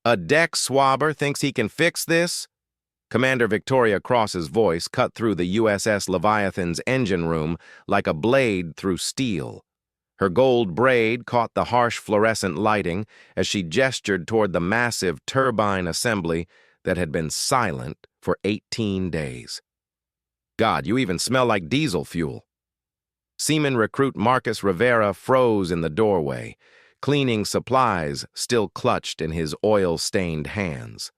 A deck swabber thinks he can fix this? Commander Victoria Cross's voice cut through the USS Leviathan's engine room like a blade through steel. Her gold braid caught the harsh fluorescent lighting as she gestured toward the massive turbine assembly that had been silent for 18 days. God, you even smell like diesel fuel. Seaman recruit Marcus Rivera froze in the doorway, cleaning supplies still clutched in his oil-stained hands.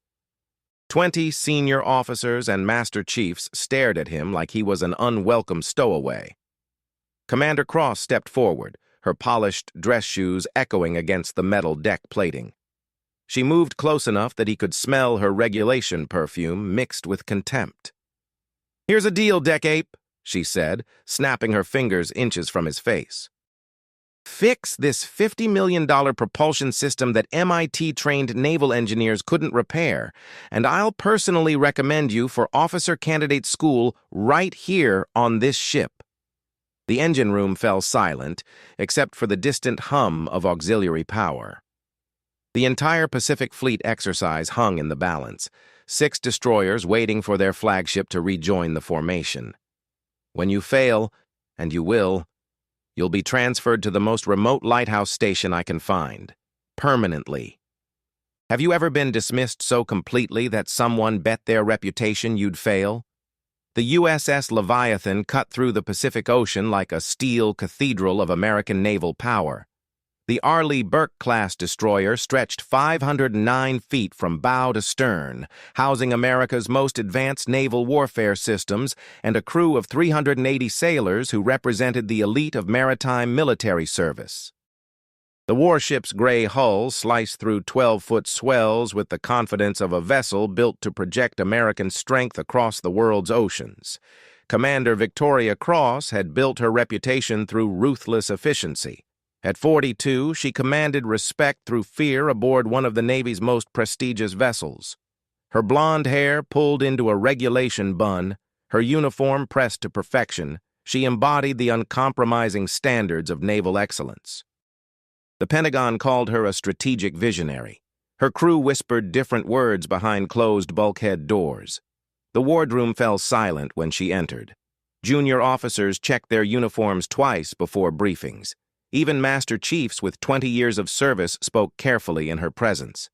20 senior officers and master chiefs stared at him like he was an unwelcome stowaway. Commander Cross stepped forward, her polished dress shoes echoing against the metal deck plating. She moved close enough that he could smell her regulation perfume mixed with contempt. "Here's a deal, deck ape," she said, snapping her fingers inches from his face. "Fix this $50 million propulsion system that MIT-trained naval engineers couldn't repair, and I'll personally recommend you for officer candidate school right here on this ship." The engine room fell silent, except for the distant hum of auxiliary power. The entire Pacific Fleet exercise hung in the balance, 6 destroyers waiting for their flagship to rejoin the formation. When you fail, and you will, you'll be transferred to the most remote lighthouse station I can find, permanently. Have you ever been dismissed so completely that someone bet their reputation you'd fail? The USS Leviathan cut through the Pacific Ocean like a steel cathedral of American naval power. The Arleigh Burke-class destroyer stretched 509 feet from bow to stern, housing America's most advanced naval warfare systems and a crew of 380 sailors who represented the elite of maritime military service. The warship's gray hull sliced through 12-foot swells with the confidence of a vessel built to project American strength across the world's oceans. Commander Victoria Cross had built her reputation through ruthless efficiency. At 42, she commanded respect through fear aboard one of the Navy's most prestigious vessels. Her blonde hair pulled into a regulation bun, her uniform pressed to perfection, she embodied the uncompromising standards of naval excellence. The Pentagon called her a strategic visionary. Her crew whispered different words behind closed bulkhead doors. The wardroom fell silent when she entered. Junior officers checked their uniforms twice before briefings. Even Master Chiefs with 20 years of service spoke carefully in her presence.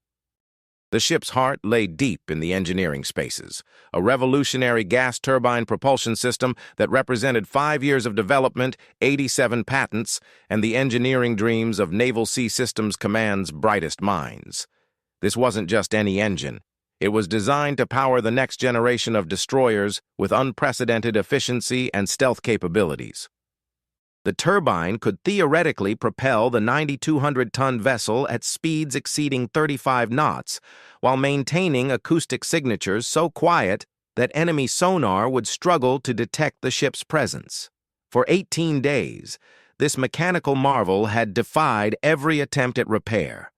The ship's heart lay deep in the engineering spaces, a revolutionary gas turbine propulsion system that represented 5 years of development, 87 patents, and the engineering dreams of Naval Sea Systems Command's brightest minds. This wasn't just any engine. It was designed to power the next generation of destroyers with unprecedented efficiency and stealth capabilities. The turbine could theoretically propel the 9,200-ton vessel at speeds exceeding 35 knots, while maintaining acoustic signatures so quiet that enemy sonar would struggle to detect the ship's presence. For 18 days, this mechanical marvel had defied every attempt at repair.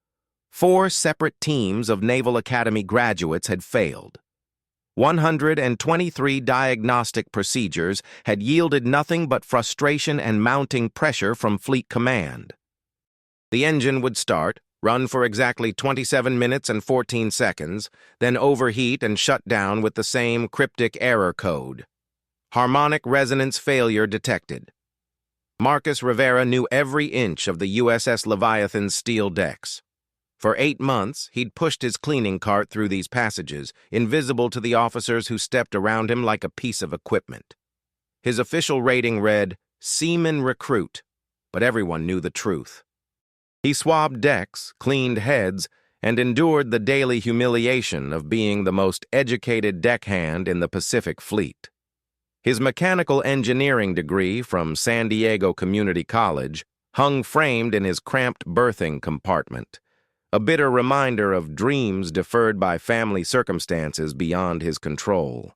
4 separate teams of Naval Academy graduates had failed. 123 diagnostic procedures had yielded nothing but frustration and mounting pressure from Fleet Command. The engine would start, run for exactly 27 minutes and 14 seconds, then overheat and shut down with the same cryptic error code. Harmonic resonance failure detected. Marcus Rivera knew every inch of the USS Leviathan's steel decks. For 8 months, he'd pushed his cleaning cart through these passages, invisible to the officers who stepped around him like a piece of equipment. His official rating read, Seaman Recruit, but everyone knew the truth. He swabbed decks, cleaned heads, and endured the daily humiliation of being the most educated deckhand in the Pacific Fleet. His mechanical engineering degree from San Diego Community College hung framed in his cramped berthing compartment, a bitter reminder of dreams deferred by family circumstances beyond his control.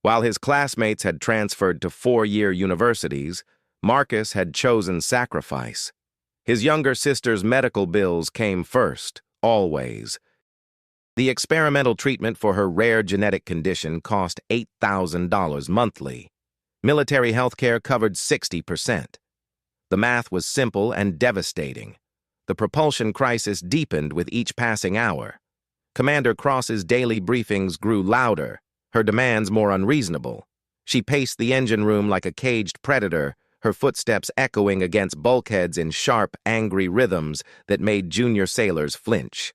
While his classmates had transferred to 4-year universities, Marcus had chosen sacrifice. His younger sister's medical bills came first, always. The experimental treatment for her rare genetic condition cost $8,000 monthly. Military health care covered 60%. The math was simple and devastating. The propulsion crisis deepened with each passing hour. Commander Cross's daily briefings grew louder, her demands more unreasonable. She paced the engine room like a caged predator, her footsteps echoing against bulkheads in sharp, angry rhythms that made junior sailors flinch.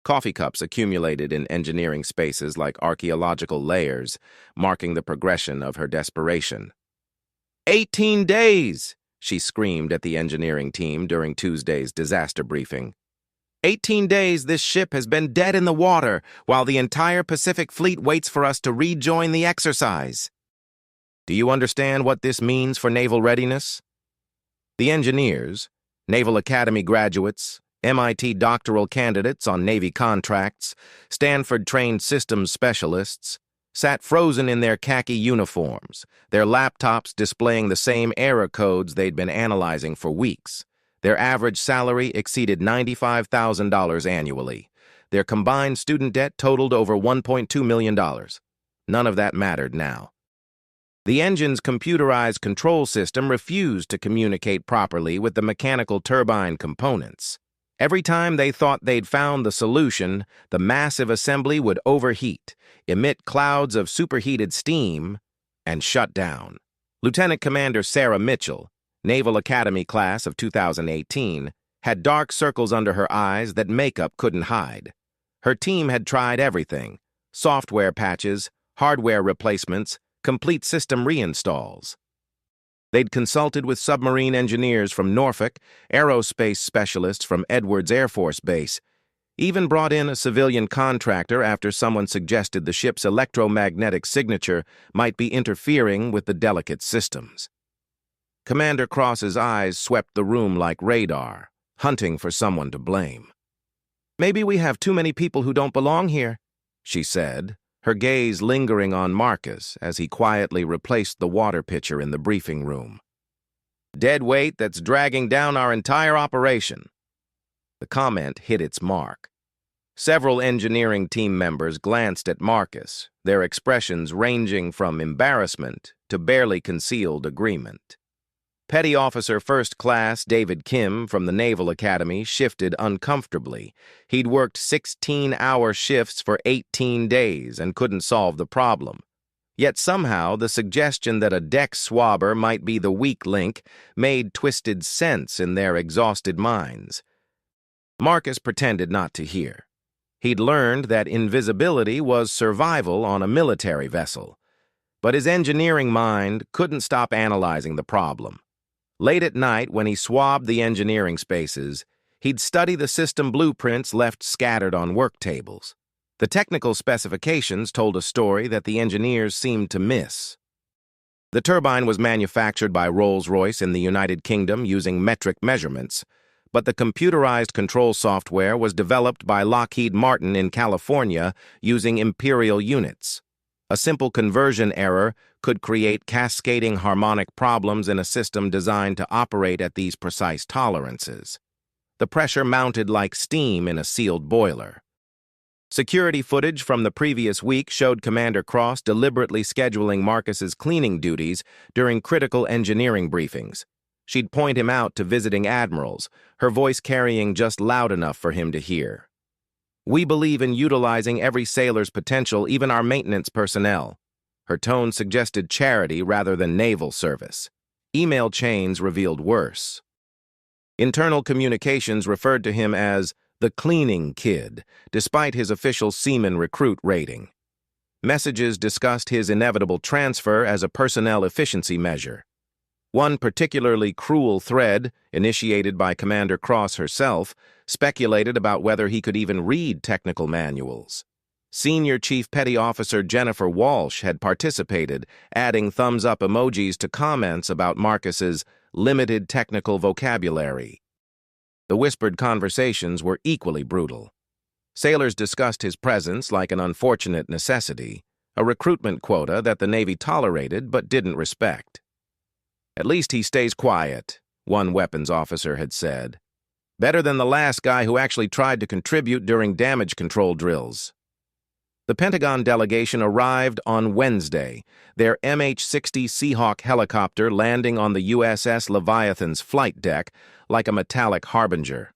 Coffee cups accumulated in engineering spaces like archaeological layers, marking the progression of her desperation. 18 days! She screamed at the engineering team during Tuesday's disaster briefing. 18 days this ship has been dead in the water while the entire Pacific Fleet waits for us to rejoin the exercise. Do you understand what this means for naval readiness? The engineers, Naval Academy graduates, MIT doctoral candidates on Navy contracts, Stanford-trained systems specialists, sat frozen in their khaki uniforms, their laptops displaying the same error codes they'd been analyzing for weeks. Their average salary exceeded $95,000 annually. Their combined student debt totaled over $1.2 million. None of that mattered now. The engine's computerized control system refused to communicate properly with the mechanical turbine components. Every time they thought they'd found the solution, the massive assembly would overheat, emit clouds of superheated steam, and shut down. Lieutenant Commander Sarah Mitchell, Naval Academy class of 2018, had dark circles under her eyes that makeup couldn't hide. Her team had tried everything: software patches, hardware replacements, complete system reinstalls. They'd consulted with submarine engineers from Norfolk, aerospace specialists from Edwards Air Force Base, even brought in a civilian contractor after someone suggested the ship's electromagnetic signature might be interfering with the delicate systems. Commander Cross's eyes swept the room like radar, hunting for someone to blame. "Maybe we have too many people who don't belong here," she said, her gaze lingering on Marcus as he quietly replaced the water pitcher in the briefing room. "Dead weight that's dragging down our entire operation." The comment hit its mark. Several engineering team members glanced at Marcus, their expressions ranging from embarrassment to barely concealed agreement. Petty Officer First Class David Kim from the Naval Academy shifted uncomfortably. He'd worked 16-hour shifts for 18 days and couldn't solve the problem. Yet somehow the suggestion that a deck swabber might be the weak link made twisted sense in their exhausted minds. Marcus pretended not to hear. He'd learned that invisibility was survival on a military vessel. But his engineering mind couldn't stop analyzing the problem. Late at night, when he swabbed the engineering spaces, he'd study the system blueprints left scattered on work tables. The technical specifications told a story that the engineers seemed to miss. The turbine was manufactured by Rolls-Royce in the United Kingdom using metric measurements, but the computerized control software was developed by Lockheed Martin in California using imperial units. A simple conversion error could create cascading harmonic problems in a system designed to operate at these precise tolerances. The pressure mounted like steam in a sealed boiler. Security footage from the previous week showed Commander Cross deliberately scheduling Marcus's cleaning duties during critical engineering briefings. She'd point him out to visiting admirals, her voice carrying just loud enough for him to hear. "We believe in utilizing every sailor's potential, even our maintenance personnel." Her tone suggested charity rather than naval service. Email chains revealed worse. Internal communications referred to him as the cleaning kid, despite his official seaman recruit rating. Messages discussed his inevitable transfer as a personnel efficiency measure. One particularly cruel thread, initiated by Commander Cross herself, speculated about whether he could even read technical manuals. Senior Chief Petty Officer Jennifer Walsh had participated, adding thumbs-up emojis to comments about Marcus's limited technical vocabulary. The whispered conversations were equally brutal. Sailors discussed his presence like an unfortunate necessity, a recruitment quota that the Navy tolerated but didn't respect. "At least he stays quiet," one weapons officer had said. "Better than the last guy who actually tried to contribute during damage control drills." The Pentagon delegation arrived on Wednesday, their MH-60 Seahawk helicopter landing on the USS Leviathan's flight deck like a metallic harbinger.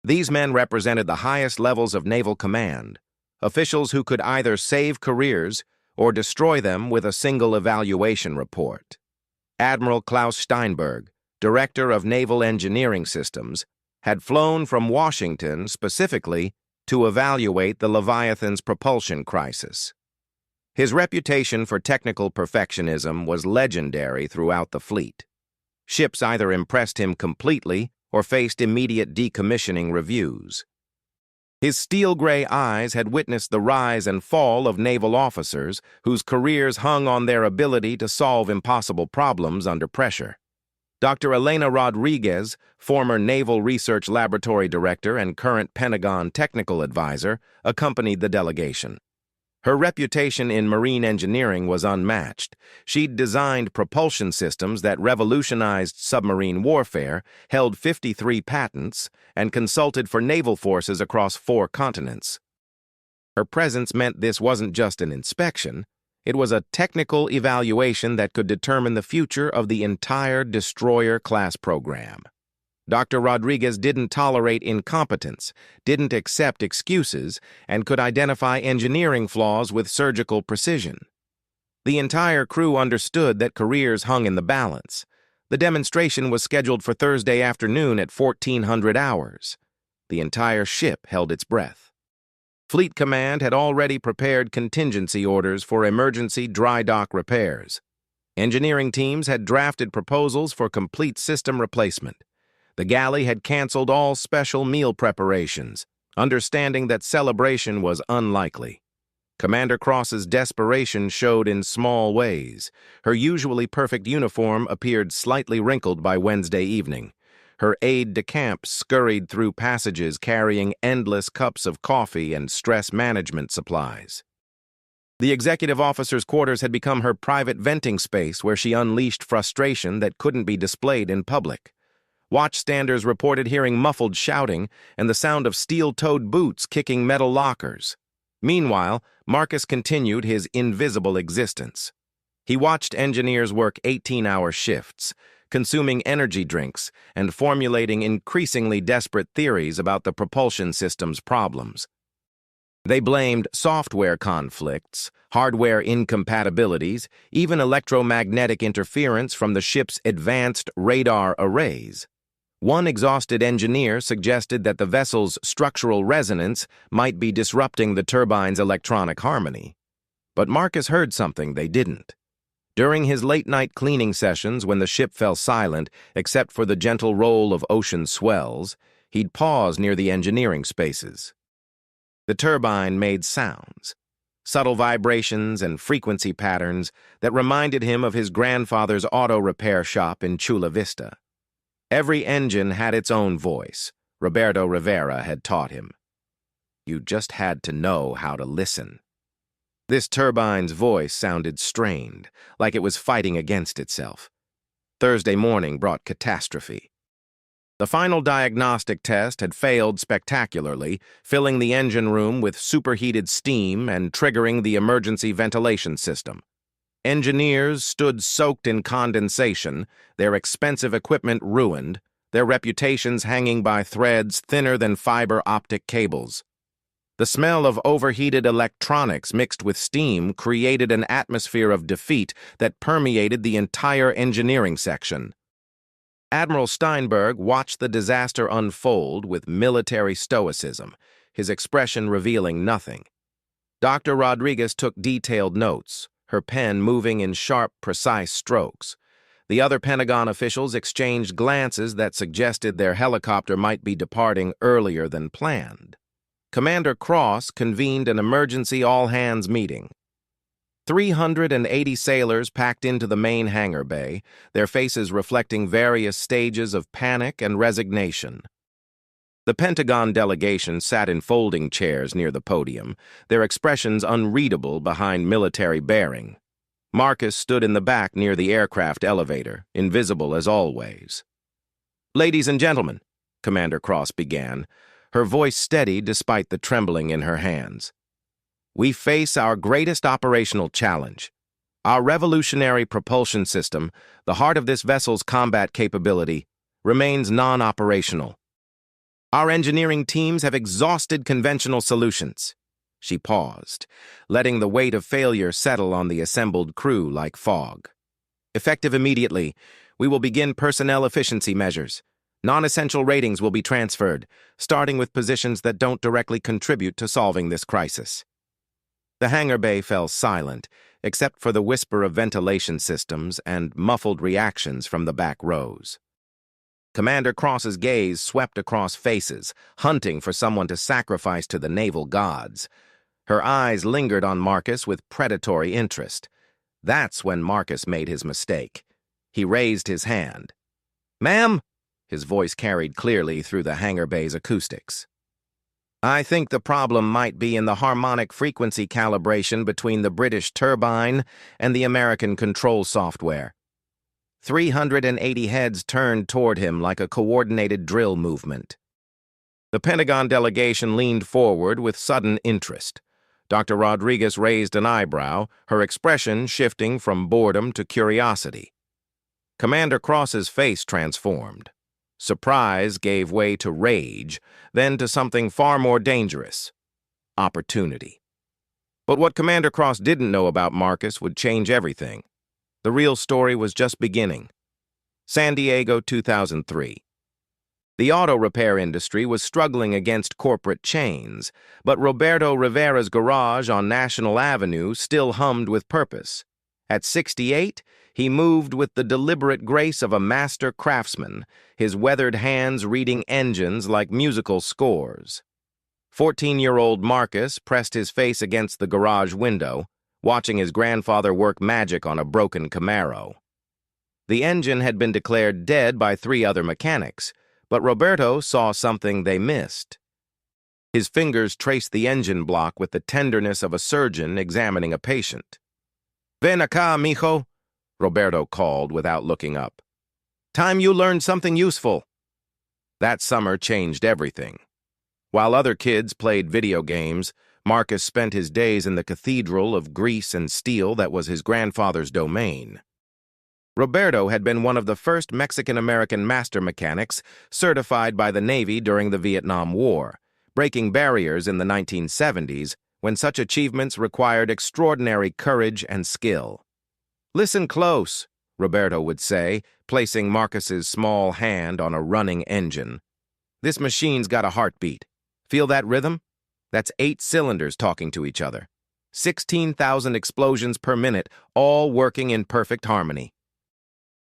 These men represented the highest levels of naval command, officials who could either save careers or destroy them with a single evaluation report. Admiral Klaus Steinberg, Director of Naval Engineering Systems, had flown from Washington specifically to evaluate the Leviathan's propulsion crisis. His reputation for technical perfectionism was legendary throughout the fleet. Ships either impressed him completely or faced immediate decommissioning reviews. His steel-gray eyes had witnessed the rise and fall of naval officers whose careers hung on their ability to solve impossible problems under pressure. Dr. Elena Rodriguez, former Naval Research Laboratory Director and current Pentagon Technical Advisor, accompanied the delegation. Her reputation in marine engineering was unmatched. She'd designed propulsion systems that revolutionized submarine warfare, held 53 patents, and consulted for naval forces across 4 continents. Her presence meant this wasn't just an inspection. It was a technical evaluation that could determine the future of the entire destroyer-class program. Dr. Rodriguez didn't tolerate incompetence, didn't accept excuses, and could identify engineering flaws with surgical precision. The entire crew understood that careers hung in the balance. The demonstration was scheduled for Thursday afternoon at 1400 hours. The entire ship held its breath. Fleet Command had already prepared contingency orders for emergency dry dock repairs. Engineering teams had drafted proposals for complete system replacement. The galley had canceled all special meal preparations, understanding that celebration was unlikely. Commander Cross's desperation showed in small ways. Her usually perfect uniform appeared slightly wrinkled by Wednesday evening. Her aide-de-camp scurried through passages carrying endless cups of coffee and stress management supplies. The executive officer's quarters had become her private venting space where she unleashed frustration that couldn't be displayed in public. Watchstanders reported hearing muffled shouting and the sound of steel-toed boots kicking metal lockers. Meanwhile, Marcus continued his invisible existence. He watched engineers work 18-hour shifts, consuming energy drinks and formulating increasingly desperate theories about the propulsion system's problems. They blamed software conflicts, hardware incompatibilities, even electromagnetic interference from the ship's advanced radar arrays. One exhausted engineer suggested that the vessel's structural resonance might be disrupting the turbine's electronic harmony. But Marcus heard something they didn't. During his late-night cleaning sessions when the ship fell silent, except for the gentle roll of ocean swells, he'd pause near the engineering spaces. The turbine made sounds, subtle vibrations and frequency patterns that reminded him of his grandfather's auto repair shop in Chula Vista. Every engine had its own voice, Roberto Rivera had taught him. You just had to know how to listen. This turbine's voice sounded strained, like it was fighting against itself. Thursday morning brought catastrophe. The final diagnostic test had failed spectacularly, filling the engine room with superheated steam and triggering the emergency ventilation system. Engineers stood soaked in condensation, their expensive equipment ruined, their reputations hanging by threads thinner than fiber optic cables. The smell of overheated electronics mixed with steam created an atmosphere of defeat that permeated the entire engineering section. Admiral Steinberg watched the disaster unfold with military stoicism, his expression revealing nothing. Dr. Rodriguez took detailed notes, her pen moving in sharp, precise strokes. The other Pentagon officials exchanged glances that suggested their helicopter might be departing earlier than planned. Commander Cross convened an emergency all-hands meeting. 380 sailors packed into the main hangar bay, their faces reflecting various stages of panic and resignation. The Pentagon delegation sat in folding chairs near the podium, their expressions unreadable behind military bearing. Marcus stood in the back near the aircraft elevator, invisible as always. "Ladies and gentlemen," Commander Cross began, her voice steady despite the trembling in her hands. "We face our greatest operational challenge. Our revolutionary propulsion system, the heart of this vessel's combat capability, remains non-operational. Our engineering teams have exhausted conventional solutions. She paused, letting the weight of failure settle on the assembled crew like fog. Effective immediately, we will begin personnel efficiency measures. Non-essential ratings will be transferred, starting with positions that don't directly contribute to solving this crisis. The hangar bay fell silent, except for the whisper of ventilation systems and muffled reactions from the back rows. Commander Cross's gaze swept across faces, hunting for someone to sacrifice to the naval gods. Her eyes lingered on Marcus with predatory interest. That's when Marcus made his mistake. He raised his hand. "Ma'am?" His voice carried clearly through the hangar bay's acoustics. "I think the problem might be in the harmonic frequency calibration between the British turbine and the American control software." 380 heads turned toward him like a coordinated drill movement. The Pentagon delegation leaned forward with sudden interest. Dr. Rodriguez raised an eyebrow, her expression shifting from boredom to curiosity. Commander Cross's face transformed. Surprise gave way to rage, then to something far more dangerous: opportunity. But what Commander Cross didn't know about Marcus would change everything. The real story was just beginning. San Diego, 2003. The auto repair industry was struggling against corporate chains, but Roberto Rivera's garage on National Avenue still hummed with purpose. At 68, he moved with the deliberate grace of a master craftsman, his weathered hands reading engines like musical scores. 14-year-old Marcus pressed his face against the garage window, watching his grandfather work magic on a broken Camaro. The engine had been declared dead by 3 other mechanics, but Roberto saw something they missed. His fingers traced the engine block with the tenderness of a surgeon examining a patient. "Ven acá, mijo," Roberto called without looking up. "Time you learned something useful." That summer changed everything. While other kids played video games, Marcus spent his days in the cathedral of grease and steel that was his grandfather's domain. Roberto had been one of the first Mexican-American master mechanics certified by the Navy during the Vietnam War, breaking barriers in the 1970s when such achievements required extraordinary courage and skill. "Listen close," Roberto would say, placing Marcus's small hand on a running engine. "This machine's got a heartbeat. Feel that rhythm? That's 8 cylinders talking to each other. 16,000 explosions per minute, all working in perfect harmony."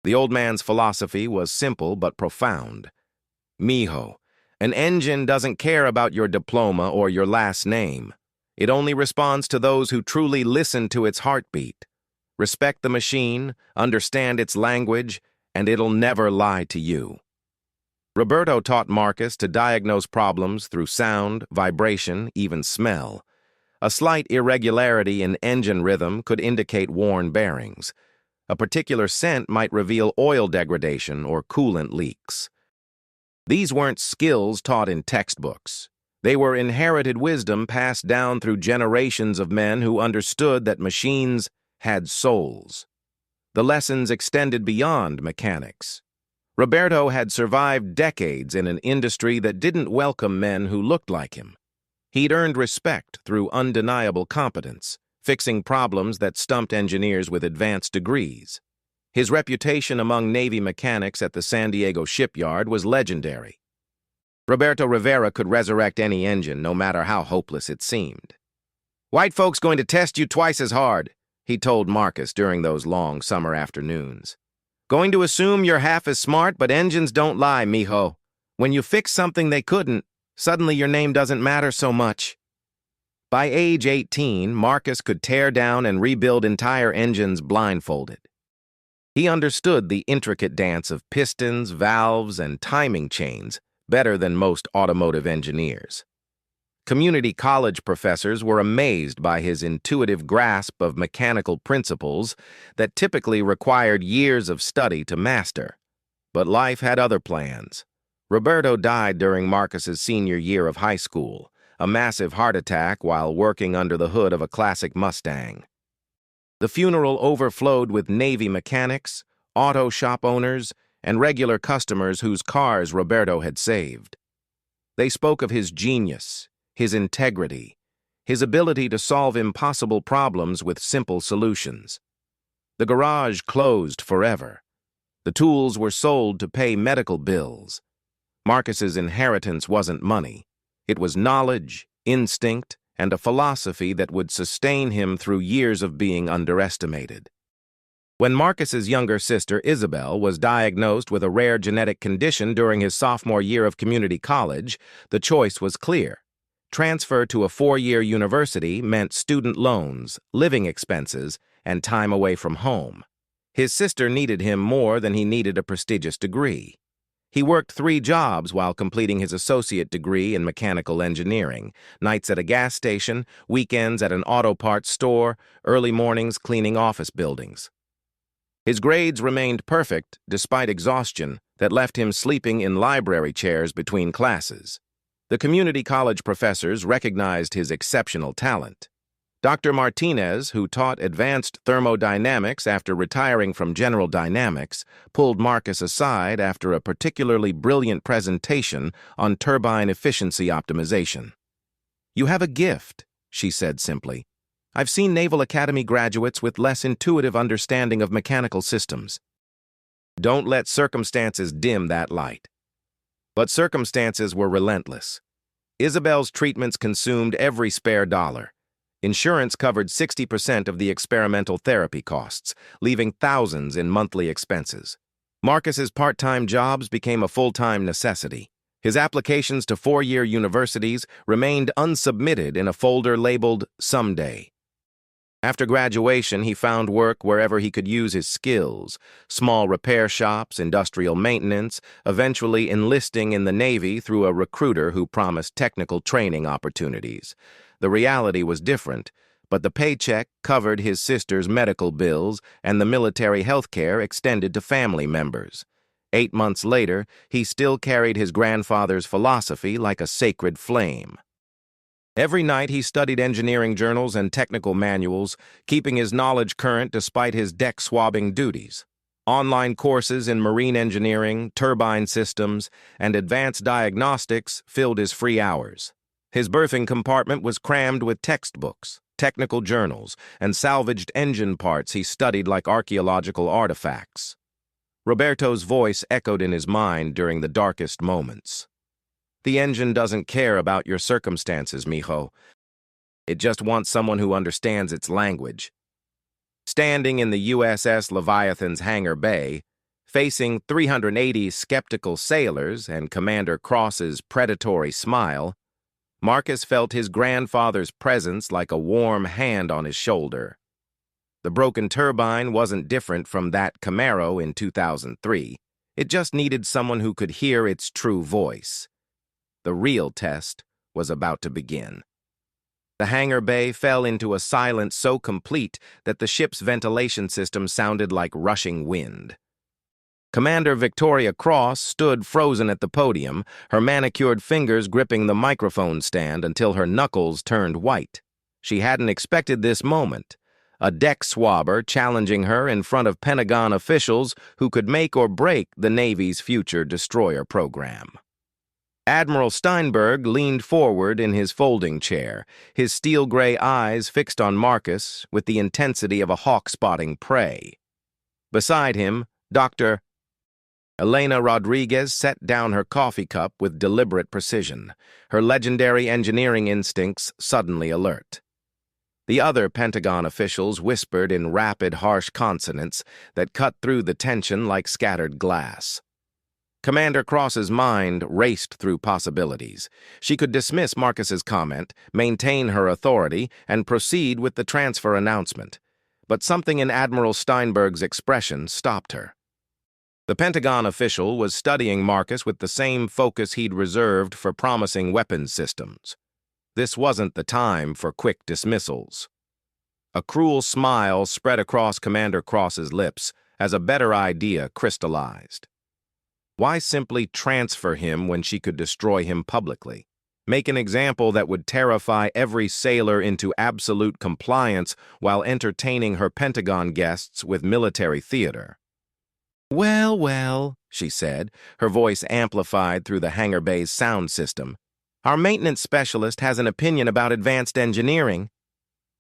The old man's philosophy was simple but profound. "Mijo, an engine doesn't care about your diploma or your last name. It only responds to those who truly listen to its heartbeat. Respect the machine, understand its language, and it'll never lie to you." Roberto taught Marcus to diagnose problems through sound, vibration, even smell. A slight irregularity in engine rhythm could indicate worn bearings. A particular scent might reveal oil degradation or coolant leaks. These weren't skills taught in textbooks. They were inherited wisdom passed down through generations of men who understood that machines had souls. The lessons extended beyond mechanics. Roberto had survived decades in an industry that didn't welcome men who looked like him. He'd earned respect through undeniable competence, fixing problems that stumped engineers with advanced degrees. His reputation among Navy mechanics at the San Diego shipyard was legendary. Roberto Rivera could resurrect any engine, no matter how hopeless it seemed. "White folks going to test you twice as hard," he told Marcus during those long summer afternoons. "Going to assume you're half as smart, but engines don't lie, mijo. When you fix something they couldn't, suddenly your name doesn't matter so much." By age 18, Marcus could tear down and rebuild entire engines blindfolded. He understood the intricate dance of pistons, valves, and timing chains better than most automotive engineers. Community college professors were amazed by his intuitive grasp of mechanical principles that typically required years of study to master. But life had other plans. Roberto died during Marcus's senior year of high school, a massive heart attack while working under the hood of a classic Mustang. The funeral overflowed with Navy mechanics, auto shop owners, and regular customers whose cars Roberto had saved. They spoke of his genius, his integrity, his ability to solve impossible problems with simple solutions. The garage closed forever. The tools were sold to pay medical bills. Marcus's inheritance wasn't money. It was knowledge, instinct, and a philosophy that would sustain him through years of being underestimated. When Marcus's younger sister, Isabel, was diagnosed with a rare genetic condition during his sophomore year of community college, the choice was clear. Transfer to a 4-year university meant student loans, living expenses, and time away from home. His sister needed him more than he needed a prestigious degree. He worked 3 jobs while completing his associate degree in mechanical engineering, nights at a gas station, weekends at an auto parts store, early mornings cleaning office buildings. His grades remained perfect despite exhaustion that left him sleeping in library chairs between classes. The community college professors recognized his exceptional talent. Dr. Martinez, who taught advanced thermodynamics after retiring from General Dynamics, pulled Marcus aside after a particularly brilliant presentation on turbine efficiency optimization. "You have a gift," she said simply. "I've seen Naval Academy graduates with less intuitive understanding of mechanical systems." Don't let circumstances dim that light. But circumstances were relentless. Isabel's treatments consumed every spare dollar. Insurance covered 60% of the experimental therapy costs, leaving thousands in monthly expenses. Marcus's part-time jobs became a full-time necessity. His applications to 4-year universities remained unsubmitted in a folder labeled "Someday." After graduation, he found work wherever he could use his skills: small repair shops, industrial maintenance, eventually enlisting in the Navy through a recruiter who promised technical training opportunities. The reality was different, but the paycheck covered his sister's medical bills and the military health care extended to family members. 8 months later, he still carried his grandfather's philosophy like a sacred flame. Every night he studied engineering journals and technical manuals, keeping his knowledge current despite his deck-swabbing duties. Online courses in marine engineering, turbine systems, and advanced diagnostics filled his free hours. His berthing compartment was crammed with textbooks, technical journals, and salvaged engine parts he studied like archaeological artifacts. Roberto's voice echoed in his mind during the darkest moments. "The engine doesn't care about your circumstances, mijo. It just wants someone who understands its language." Standing in the USS Leviathan's hangar bay, facing 380 skeptical sailors and Commander Cross's predatory smile, Marcus felt his grandfather's presence like a warm hand on his shoulder. The broken turbine wasn't different from that Camaro in 2003. It just needed someone who could hear its true voice. The real test was about to begin. The hangar bay fell into a silence so complete that the ship's ventilation system sounded like rushing wind. Commander Victoria Cross stood frozen at the podium, her manicured fingers gripping the microphone stand until her knuckles turned white. She hadn't expected this moment. A deck swabber challenging her in front of Pentagon officials who could make or break the Navy's future destroyer program. Admiral Steinberg leaned forward in his folding chair, his steel-gray eyes fixed on Marcus with the intensity of a hawk spotting prey. Beside him, Dr. Elena Rodriguez set down her coffee cup with deliberate precision, her legendary engineering instincts suddenly alert. The other Pentagon officials whispered in rapid, harsh consonants that cut through the tension like scattered glass. Commander Cross's mind raced through possibilities. She could dismiss Marcus's comment, maintain her authority, and proceed with the transfer announcement. But something in Admiral Steinberg's expression stopped her. The Pentagon official was studying Marcus with the same focus he'd reserved for promising weapons systems. This wasn't the time for quick dismissals. A cruel smile spread across Commander Cross's lips as a better idea crystallized. Why simply transfer him when she could destroy him publicly? Make an example that would terrify every sailor into absolute compliance while entertaining her Pentagon guests with military theater. "Well, well," she said, her voice amplified through the hangar bay's sound system. Our maintenance specialist has an opinion about advanced engineering.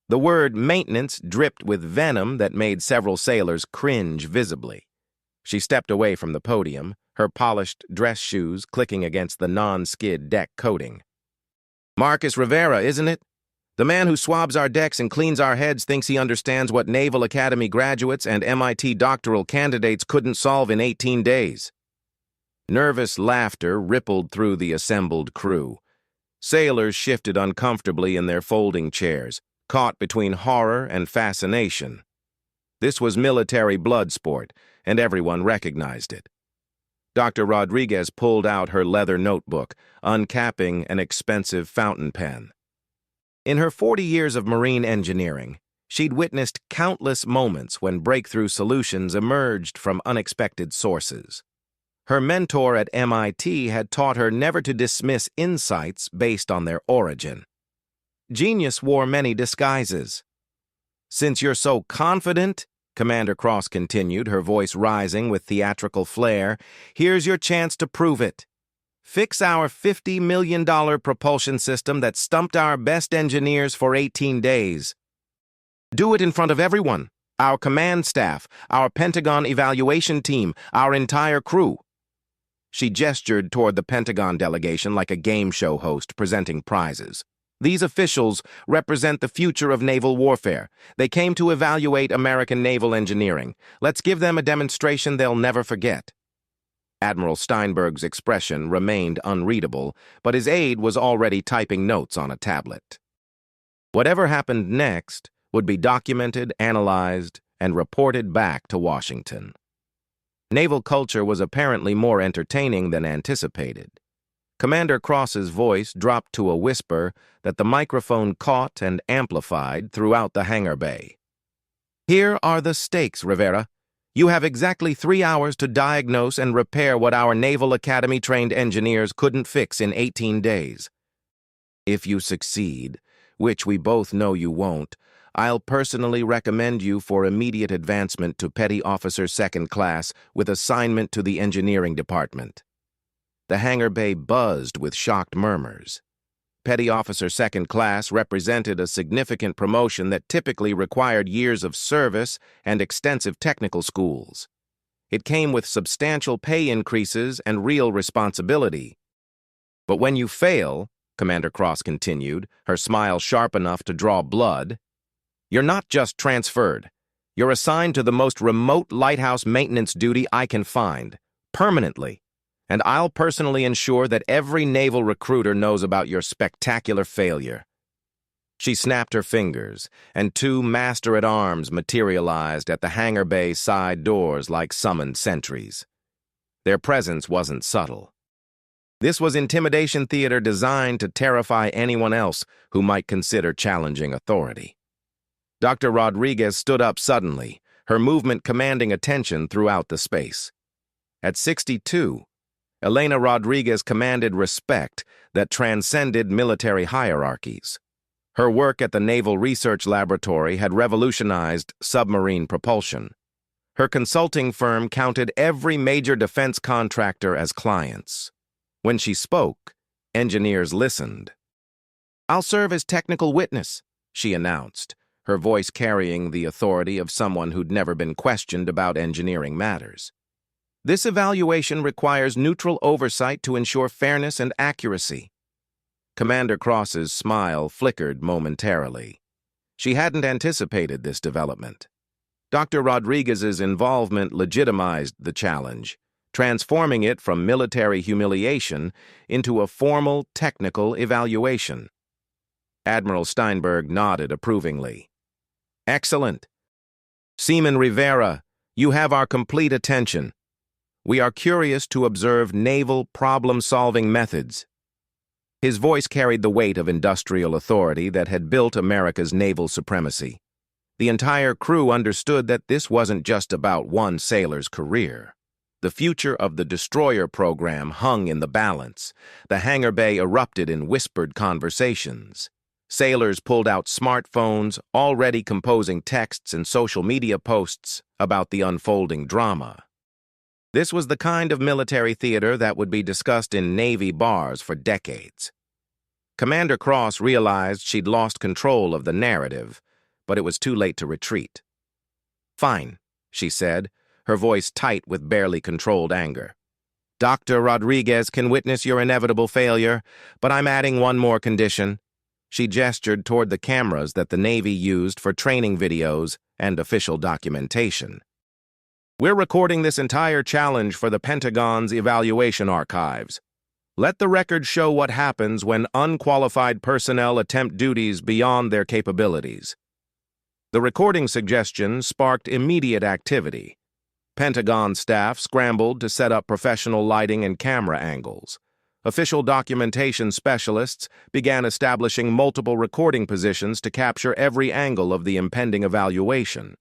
The word maintenance dripped with venom that made several sailors cringe visibly. She stepped away from the podium, her polished dress shoes clicking against the non-skid deck coating. Marcus Rivera, isn't it? The man who swabs our decks and cleans our heads thinks he understands what Naval Academy graduates and MIT doctoral candidates couldn't solve in 18 days. Nervous laughter rippled through the assembled crew. Sailors shifted uncomfortably in their folding chairs, caught between horror and fascination. This was military blood sport, and everyone recognized it. Dr. Rodriguez pulled out her leather notebook, uncapping an expensive fountain pen. In her 40 years of marine engineering, she'd witnessed countless moments when breakthrough solutions emerged from unexpected sources. Her mentor at MIT had taught her never to dismiss insights based on their origin. Genius wore many disguises. "Since you're so confident," Commander Cross continued, her voice rising with theatrical flair, "here's your chance to prove it. Fix our $50 million propulsion system that stumped our best engineers for 18 days. Do it in front of everyone, our command staff, our Pentagon evaluation team, our entire crew." She gestured toward the Pentagon delegation like a game show host presenting prizes. "These officials represent the future of naval warfare. They came to evaluate American naval engineering. Let's give them a demonstration they'll never forget." Admiral Steinberg's expression remained unreadable, but his aide was already typing notes on a tablet. Whatever happened next would be documented, analyzed, and reported back to Washington. Naval culture was apparently more entertaining than anticipated. Commander Cross's voice dropped to a whisper that the microphone caught and amplified throughout the hangar bay. "Here are the stakes, Rivera. You have exactly 3 hours to diagnose and repair what our Naval Academy-trained engineers couldn't fix in 18 days. If you succeed, which we both know you won't, I'll personally recommend you for immediate advancement to Petty Officer Second Class with assignment to the Engineering Department." The hangar bay buzzed with shocked murmurs. Petty Officer Second Class represented a significant promotion that typically required years of service and extensive technical schools. It came with substantial pay increases and real responsibility. "But when you fail," Commander Cross continued, her smile sharp enough to draw blood, "you're not just transferred. You're assigned to the most remote lighthouse maintenance duty I can find, permanently. And I'll personally ensure that every naval recruiter knows about your spectacular failure." She snapped her fingers, and 2 master-at-arms materialized at the hangar bay side doors like summoned sentries. Their presence wasn't subtle. This was intimidation theater designed to terrify anyone else who might consider challenging authority. Dr. Rodriguez stood up suddenly, her movement commanding attention throughout the space. At 62, Elena Rodriguez commanded respect that transcended military hierarchies. Her work at the Naval Research Laboratory had revolutionized submarine propulsion. Her consulting firm counted every major defense contractor as clients. When she spoke, engineers listened. "I'll serve as technical witness," she announced, her voice carrying the authority of someone who'd never been questioned about engineering matters. "This evaluation requires neutral oversight to ensure fairness and accuracy." Commander Cross's smile flickered momentarily. She hadn't anticipated this development. Dr. Rodriguez's involvement legitimized the challenge, transforming it from military humiliation into a formal technical evaluation. Admiral Steinberg nodded approvingly. "Excellent. Seaman Rivera, you have our complete attention. We are curious to observe naval problem-solving methods." His voice carried the weight of industrial authority that had built America's naval supremacy. The entire crew understood that this wasn't just about one sailor's career. The future of the destroyer program hung in the balance. The hangar bay erupted in whispered conversations. Sailors pulled out smartphones, already composing texts and social media posts about the unfolding drama. This was the kind of military theater that would be discussed in Navy bars for decades. Commander Cross realized she'd lost control of the narrative, but it was too late to retreat. "Fine," she said, her voice tight with barely controlled anger. "Dr. Rodriguez can witness your inevitable failure, but I'm adding one more condition." She gestured toward the cameras that the Navy used for training videos and official documentation. "We're recording this entire challenge for the Pentagon's evaluation archives. Let the record show what happens when unqualified personnel attempt duties beyond their capabilities." The recording suggestion sparked immediate activity. Pentagon staff scrambled to set up professional lighting and camera angles. Official documentation specialists began establishing multiple recording positions to capture every angle of the impending evaluation.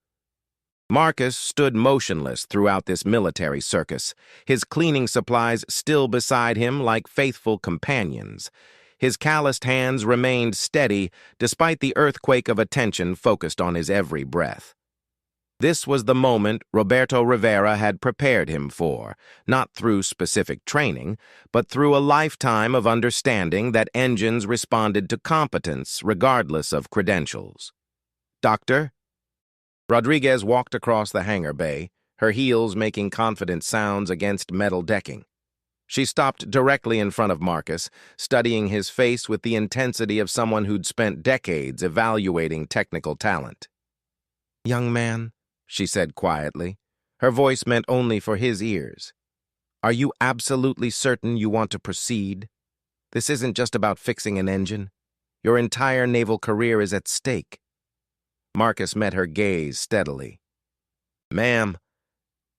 Marcus stood motionless throughout this military circus, his cleaning supplies still beside him like faithful companions. His calloused hands remained steady despite the earthquake of attention focused on his every breath. This was the moment Roberto Rivera had prepared him for, not through specific training, but through a lifetime of understanding that engines responded to competence regardless of credentials. "Doctor?" Rodriguez walked across the hangar bay, her heels making confident sounds against metal decking. She stopped directly in front of Marcus, studying his face with the intensity of someone who'd spent decades evaluating technical talent. "Young man," she said quietly, her voice meant only for his ears, "are you absolutely certain you want to proceed? This isn't just about fixing an engine. Your entire naval career is at stake." Marcus met her gaze steadily. "Ma'am,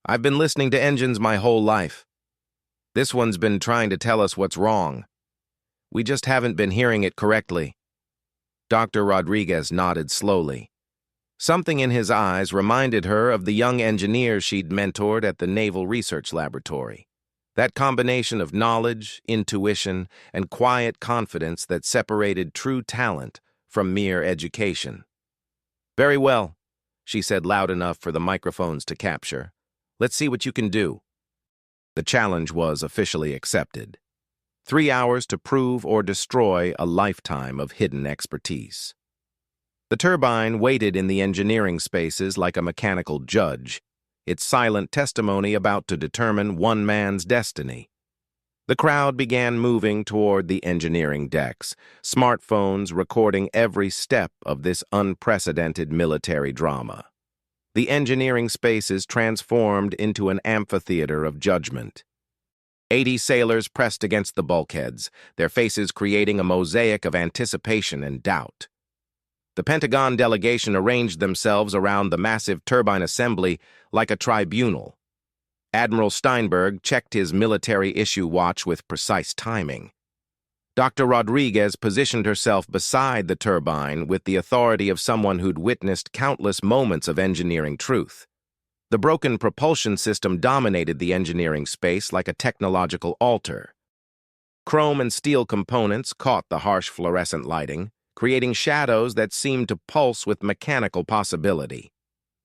I've been listening to engines my whole life. This one's been trying to tell us what's wrong. We just haven't been hearing it correctly." Dr. Rodriguez nodded slowly. Something in his eyes reminded her of the young engineers she'd mentored at the Naval Research Laboratory. That combination of knowledge, intuition, and quiet confidence that separated true talent from mere education. "Very well," she said loud enough for the microphones to capture. "Let's see what you can do." The challenge was officially accepted. 3 hours to prove or destroy a lifetime of hidden expertise. The turbine waited in the engineering spaces like a mechanical judge, its silent testimony about to determine one man's destiny. The crowd began moving toward the engineering decks, smartphones recording every step of this unprecedented military drama. The engineering spaces transformed into an amphitheater of judgment. 80 sailors pressed against the bulkheads, their faces creating a mosaic of anticipation and doubt. The Pentagon delegation arranged themselves around the massive turbine assembly like a tribunal. Admiral Steinberg checked his military issue watch with precise timing. Dr. Rodriguez positioned herself beside the turbine with the authority of someone who'd witnessed countless moments of engineering truth. The broken propulsion system dominated the engineering space like a technological altar. Chrome and steel components caught the harsh fluorescent lighting, creating shadows that seemed to pulse with mechanical possibility.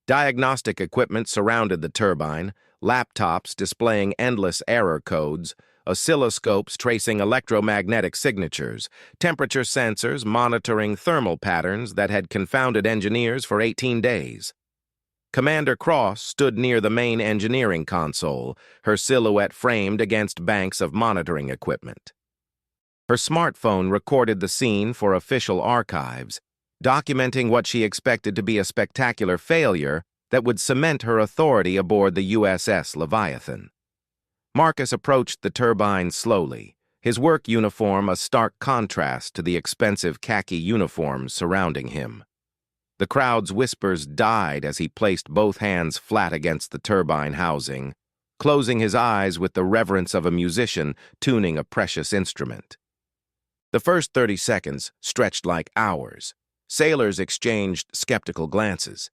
Diagnostic equipment surrounded the turbine, laptops displaying endless error codes, oscilloscopes tracing electromagnetic signatures, temperature sensors monitoring thermal patterns that had confounded engineers for 18 days. Commander Cross stood near the main engineering console, her silhouette framed against banks of monitoring equipment. Her smartphone recorded the scene for official archives, documenting what she expected to be a spectacular failure that would cement her authority aboard the USS Leviathan. Marcus approached the turbine slowly, his work uniform a stark contrast to the expensive khaki uniforms surrounding him. The crowd's whispers died as he placed both hands flat against the turbine housing, closing his eyes with the reverence of a musician tuning a precious instrument. The first 30 seconds stretched like hours. Sailors exchanged skeptical glances.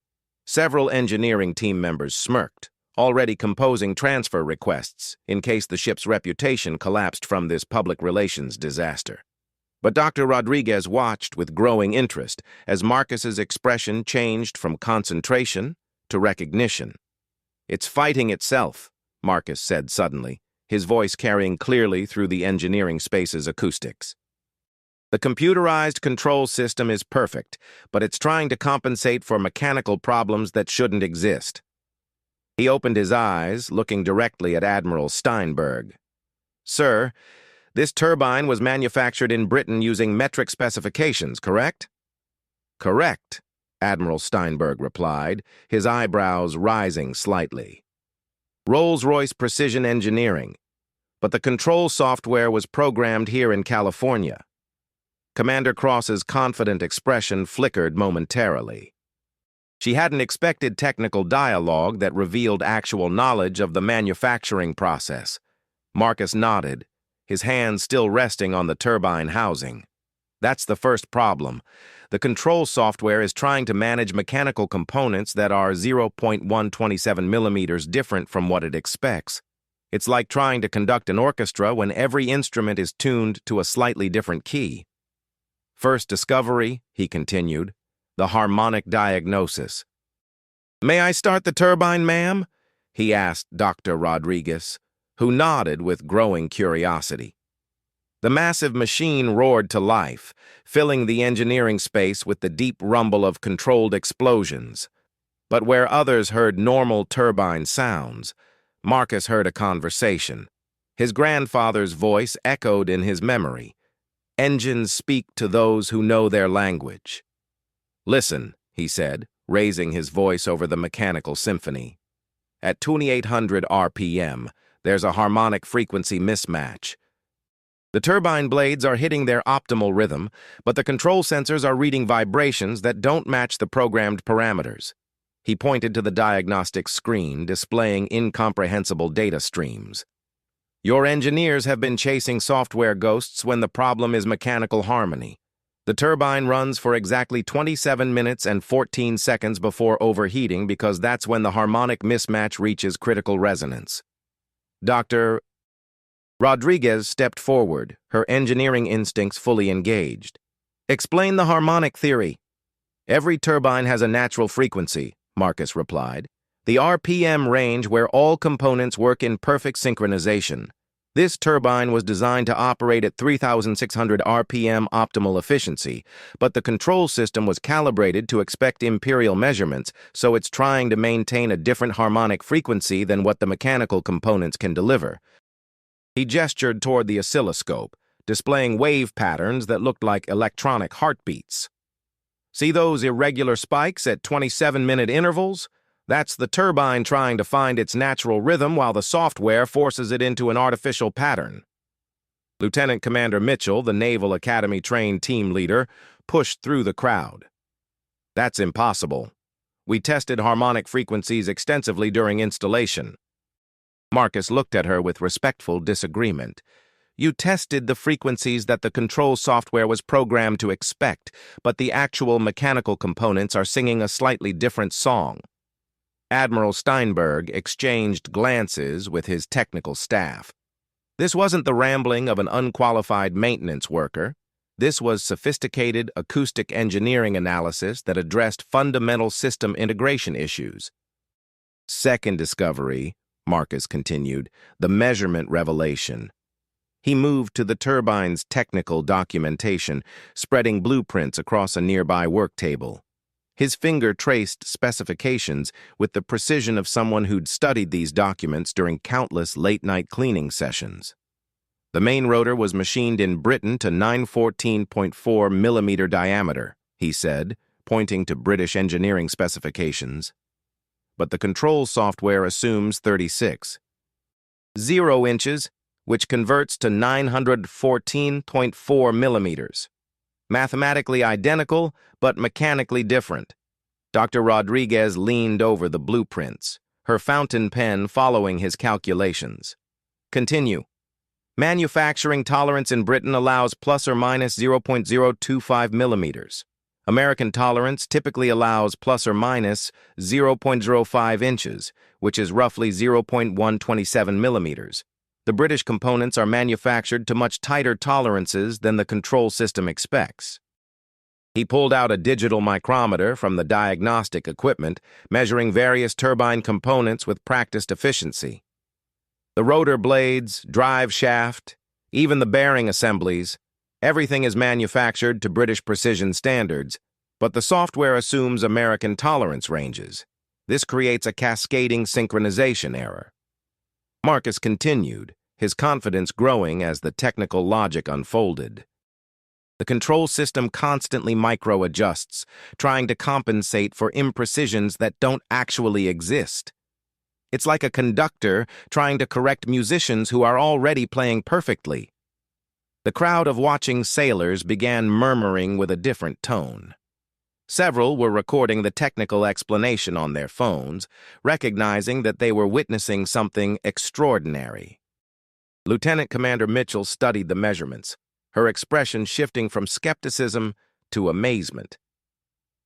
Several engineering team members smirked, already composing transfer requests in case the ship's reputation collapsed from this public relations disaster. But Dr. Rodriguez watched with growing interest as Marcus's expression changed from concentration to recognition. "It's fighting itself," Marcus said suddenly, his voice carrying clearly through the engineering space's acoustics. The computerized control system is perfect, but it's trying to compensate for mechanical problems that shouldn't exist. He opened his eyes, looking directly at Admiral Steinberg. "Sir, this turbine was manufactured in Britain using metric specifications, correct?" "Correct," Admiral Steinberg replied, his eyebrows rising slightly. "Rolls-Royce Precision Engineering, but the control software was programmed here in California." Commander Cross's confident expression flickered momentarily. She hadn't expected technical dialogue that revealed actual knowledge of the manufacturing process. Marcus nodded, his hands still resting on the turbine housing. "That's the first problem. The control software is trying to manage mechanical components that are 0.127 millimeters different from what it expects. It's like trying to conduct an orchestra when every instrument is tuned to a slightly different key." "First discovery," he continued, "the harmonic diagnosis." "May I start the turbine, ma'am?" he asked Dr. Rodriguez, who nodded with growing curiosity. The massive machine roared to life, filling the engineering space with the deep rumble of controlled explosions. But where others heard normal turbine sounds, Marcus heard a conversation. His grandfather's voice echoed in his memory. "Engines speak to those who know their language." "Listen," he said, raising his voice over the mechanical symphony. "At 2800 RPM, there's a harmonic frequency mismatch. The turbine blades are hitting their optimal rhythm, but the control sensors are reading vibrations that don't match the programmed parameters." He pointed to the diagnostic screen, displaying incomprehensible data streams. "Your engineers have been chasing software ghosts when the problem is mechanical harmony. The turbine runs for exactly 27 minutes and 14 seconds before overheating because that's when the harmonic mismatch reaches critical resonance." Dr. Rodriguez stepped forward, her engineering instincts fully engaged. "Explain the harmonic theory." "Every turbine has a natural frequency," Marcus replied. "The RPM range where all components work in perfect synchronization. This turbine was designed to operate at 3,600 RPM optimal efficiency, but the control system was calibrated to expect imperial measurements, so it's trying to maintain a different harmonic frequency than what the mechanical components can deliver." He gestured toward the oscilloscope, displaying wave patterns that looked like electronic heartbeats. "See those irregular spikes at 27-minute intervals? That's the turbine trying to find its natural rhythm while the software forces it into an artificial pattern." Lieutenant Commander Mitchell, the Naval Academy-trained team leader, pushed through the crowd. "That's impossible. We tested harmonic frequencies extensively during installation." Marcus looked at her with respectful disagreement. "You tested the frequencies that the control software was programmed to expect, but the actual mechanical components are singing a slightly different song." Admiral Steinberg exchanged glances with his technical staff. This wasn't the rambling of an unqualified maintenance worker. This was sophisticated acoustic engineering analysis that addressed fundamental system integration issues. "Second discovery," Marcus continued, "the measurement revelation." He moved to the turbine's technical documentation, spreading blueprints across a nearby work table. His finger traced specifications with the precision of someone who'd studied these documents during countless late-night cleaning sessions. The main rotor was machined in Britain to 914.4 millimeter diameter, he said, pointing to British engineering specifications. But the control software assumes 36.0 inches, which converts to 914.4 millimeters. Mathematically identical, but mechanically different. Dr. Rodriguez leaned over the blueprints, her fountain pen following his calculations. "Continue. Manufacturing tolerance in Britain allows plus or minus 0.025 millimeters. American tolerance typically allows plus or minus 0.05 inches, which is roughly 0.127 millimeters. The British components are manufactured to much tighter tolerances than the control system expects." He pulled out a digital micrometer from the diagnostic equipment, measuring various turbine components with practiced efficiency. The rotor blades, drive shaft, even the bearing assemblies, Everything is manufactured to British precision standards, but the software assumes American tolerance ranges. This creates a cascading synchronization error. Marcus continued, his confidence growing as the technical logic unfolded. The control system constantly micro-adjusts, trying to compensate for imprecisions that don't actually exist. It's like a conductor trying to correct musicians who are already playing perfectly. The crowd of watching sailors began murmuring with a different tone. Several were recording the technical explanation on their phones, recognizing that they were witnessing something extraordinary. Lieutenant Commander Mitchell studied the measurements, her expression shifting from skepticism to amazement.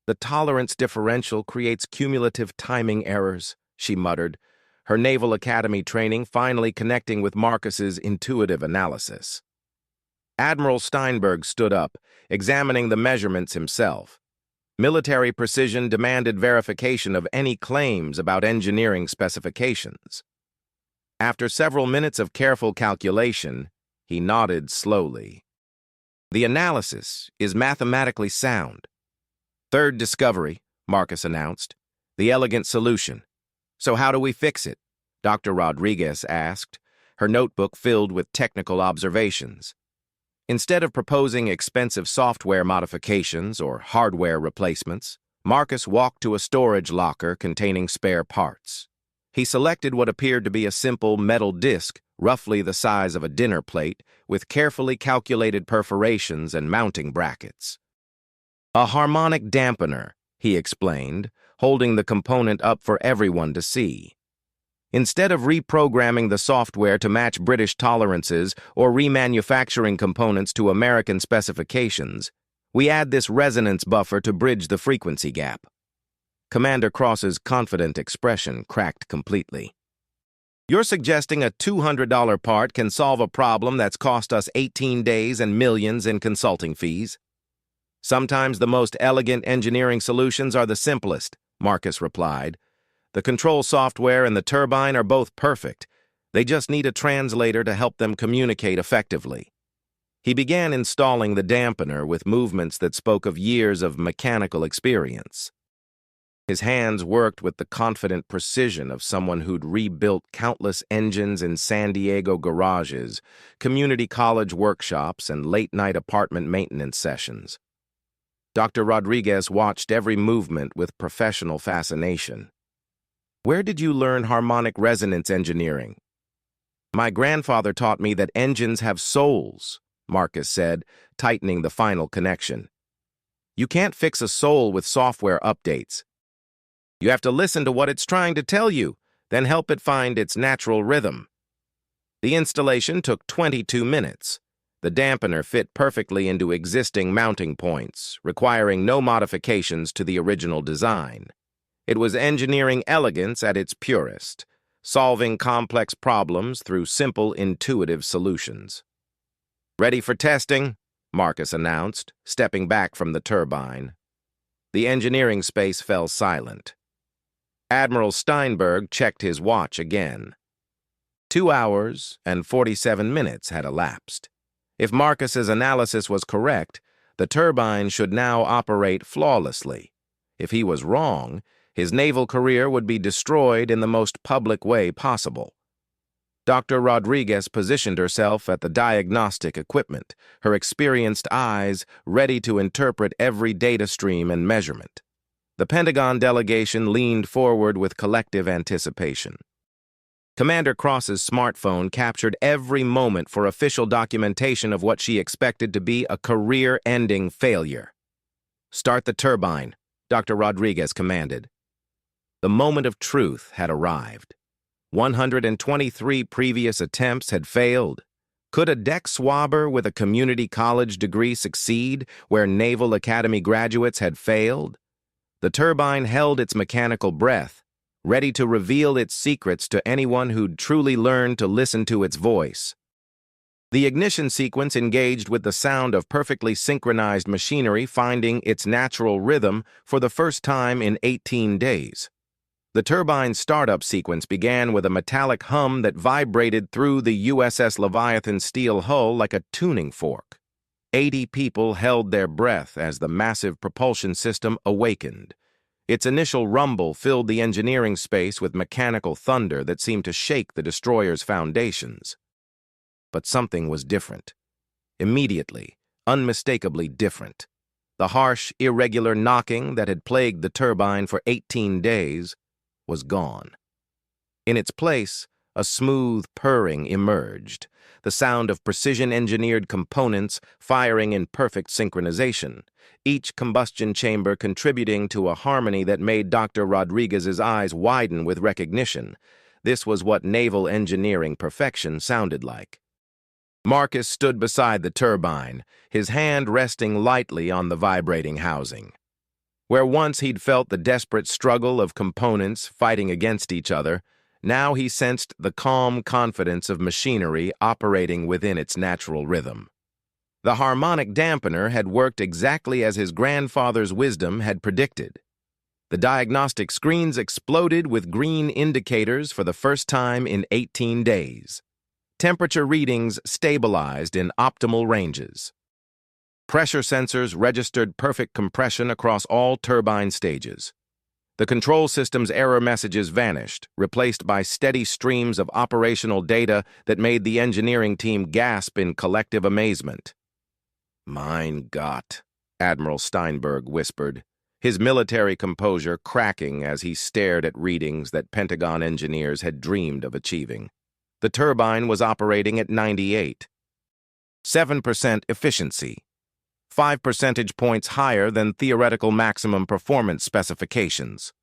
"The tolerance differential creates cumulative timing errors," she muttered, her Naval Academy training finally connecting with Marcus's intuitive analysis. Admiral Steinberg stood up, examining the measurements himself. Military precision demanded verification of any claims about engineering specifications. After several minutes of careful calculation, he nodded slowly. "The analysis is mathematically sound." "Third discovery," Marcus announced. "The elegant solution." "So how do we fix it?" Dr. Rodriguez asked, her notebook filled with technical observations. Instead of proposing expensive software modifications or hardware replacements, Marcus walked to a storage locker containing spare parts. He selected what appeared to be a simple metal disc, roughly the size of a dinner plate, with carefully calculated perforations and mounting brackets. "A harmonic dampener," he explained, holding the component up for everyone to see. Instead of reprogramming the software to match British tolerances or remanufacturing components to American specifications, we add this resonance buffer to bridge the frequency gap. Commander Cross's confident expression cracked completely. "You're suggesting a $200 part can solve a problem that's cost us 18 days and millions in consulting fees?" "Sometimes the most elegant engineering solutions are the simplest," Marcus replied. "The control software and the turbine are both perfect. They just need a translator to help them communicate effectively." He began installing the dampener with movements that spoke of years of mechanical experience. His hands worked with the confident precision of someone who'd rebuilt countless engines in San Diego garages, community college workshops, and late-night apartment maintenance sessions. Dr. Rodriguez watched every movement with professional fascination. "Where did you learn harmonic resonance engineering?" "My grandfather taught me that engines have souls," Marcus said, tightening the final connection. "You can't fix a soul with software updates. You have to listen to what it's trying to tell you, then help it find its natural rhythm." The installation took 22 minutes. The dampener fit perfectly into existing mounting points, requiring no modifications to the original design. It was engineering elegance at its purest, solving complex problems through simple, intuitive solutions. "Ready for testing?" Marcus announced, stepping back from the turbine. The engineering space fell silent. Admiral Steinberg checked his watch again. 2 hours and 47 minutes had elapsed. If Marcus's analysis was correct, the turbine should now operate flawlessly. If he was wrong, his naval career would be destroyed in the most public way possible. Dr. Rodriguez positioned herself at the diagnostic equipment, her experienced eyes ready to interpret every data stream and measurement. The Pentagon delegation leaned forward with collective anticipation. Commander Cross's smartphone captured every moment for official documentation of what she expected to be a career-ending failure. "Start the turbine," Dr. Rodriguez commanded. The moment of truth had arrived. 123 previous attempts had failed. Could a deck swabber with a community college degree succeed where Naval Academy graduates had failed? The turbine held its mechanical breath, ready to reveal its secrets to anyone who'd truly learned to listen to its voice. The ignition sequence engaged with the sound of perfectly synchronized machinery finding its natural rhythm for the first time in 18 days. The turbine startup sequence began with a metallic hum that vibrated through the USS Leviathan's steel hull like a tuning fork. 80 people held their breath as the massive propulsion system awakened. Its initial rumble filled the engineering space with mechanical thunder that seemed to shake the destroyer's foundations. But something was different. Immediately, unmistakably different. The harsh, irregular knocking that had plagued the turbine for 18 days was gone. In its place, a smooth purring emerged, the sound of precision-engineered components firing in perfect synchronization, each combustion chamber contributing to a harmony that made Dr. Rodriguez's eyes widen with recognition. This was what naval engineering perfection sounded like. Marcus stood beside the turbine, his hand resting lightly on the vibrating housing. Where once he'd felt the desperate struggle of components fighting against each other, now he sensed the calm confidence of machinery operating within its natural rhythm. The harmonic dampener had worked exactly as his grandfather's wisdom had predicted. The diagnostic screens exploded with green indicators for the first time in 18 days. Temperature readings stabilized in optimal ranges. Pressure sensors registered perfect compression across all turbine stages. The control system's error messages vanished, replaced by steady streams of operational data that made the engineering team gasp in collective amazement. "Mein Gott," Admiral Steinberg whispered, his military composure cracking as he stared at readings that Pentagon engineers had dreamed of achieving. The turbine was operating at 98. 7% efficiency. 5 percentage points higher than theoretical maximum performance specifications.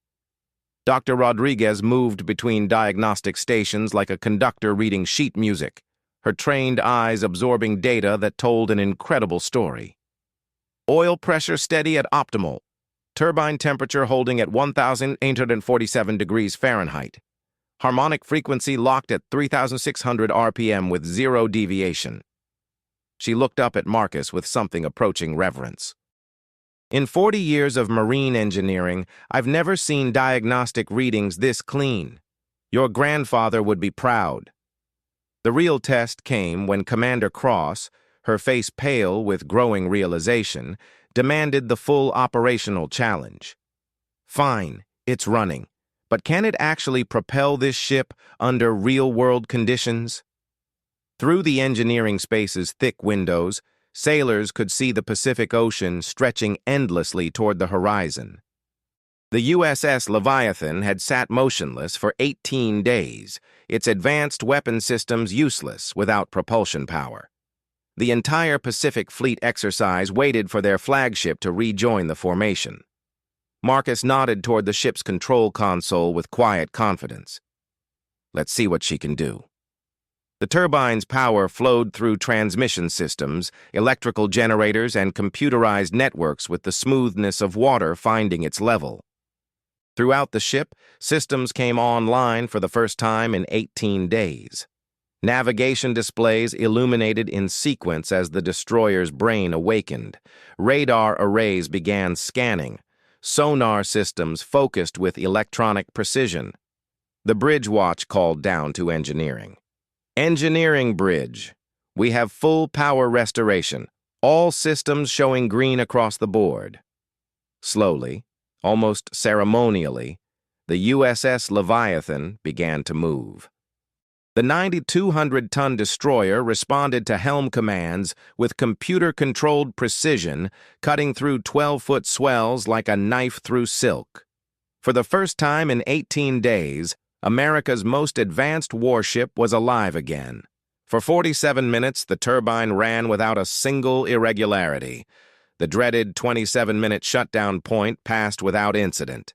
Dr. Rodriguez moved between diagnostic stations like a conductor reading sheet music, her trained eyes absorbing data that told an incredible story. Oil pressure steady at optimal. Turbine temperature holding at 1,847 degrees Fahrenheit. Harmonic frequency locked at 3,600 RPM with 0 deviation. She looked up at Marcus with something approaching reverence. "In 40 years of marine engineering, I've never seen diagnostic readings this clean. Your grandfather would be proud." The real test came when Commander Cross, her face pale with growing realization, demanded the full operational challenge. "Fine, it's running, but can it actually propel this ship under real-world conditions?" Through the engineering space's thick windows, sailors could see the Pacific Ocean stretching endlessly toward the horizon. The USS Leviathan had sat motionless for 18 days, its advanced weapon systems useless without propulsion power. The entire Pacific Fleet exercise waited for their flagship to rejoin the formation. Marcus nodded toward the ship's control console with quiet confidence. "Let's see what she can do." The turbine's power flowed through transmission systems, electrical generators, and computerized networks with the smoothness of water finding its level. Throughout the ship, systems came online for the first time in 18 days. Navigation displays illuminated in sequence as the destroyer's brain awakened. Radar arrays began scanning. Sonar systems focused with electronic precision. The bridge watch called down to engineering. "Engineering bridge. We have full power restoration. All systems showing green across the board." Slowly, almost ceremonially, the USS Leviathan began to move. The 9,200-ton destroyer responded to helm commands with computer-controlled precision, cutting through 12-foot swells like a knife through silk. For the first time in 18 days, America's most advanced warship was alive again. For 47 minutes, the turbine ran without a single irregularity. The dreaded 27-minute shutdown point passed without incident.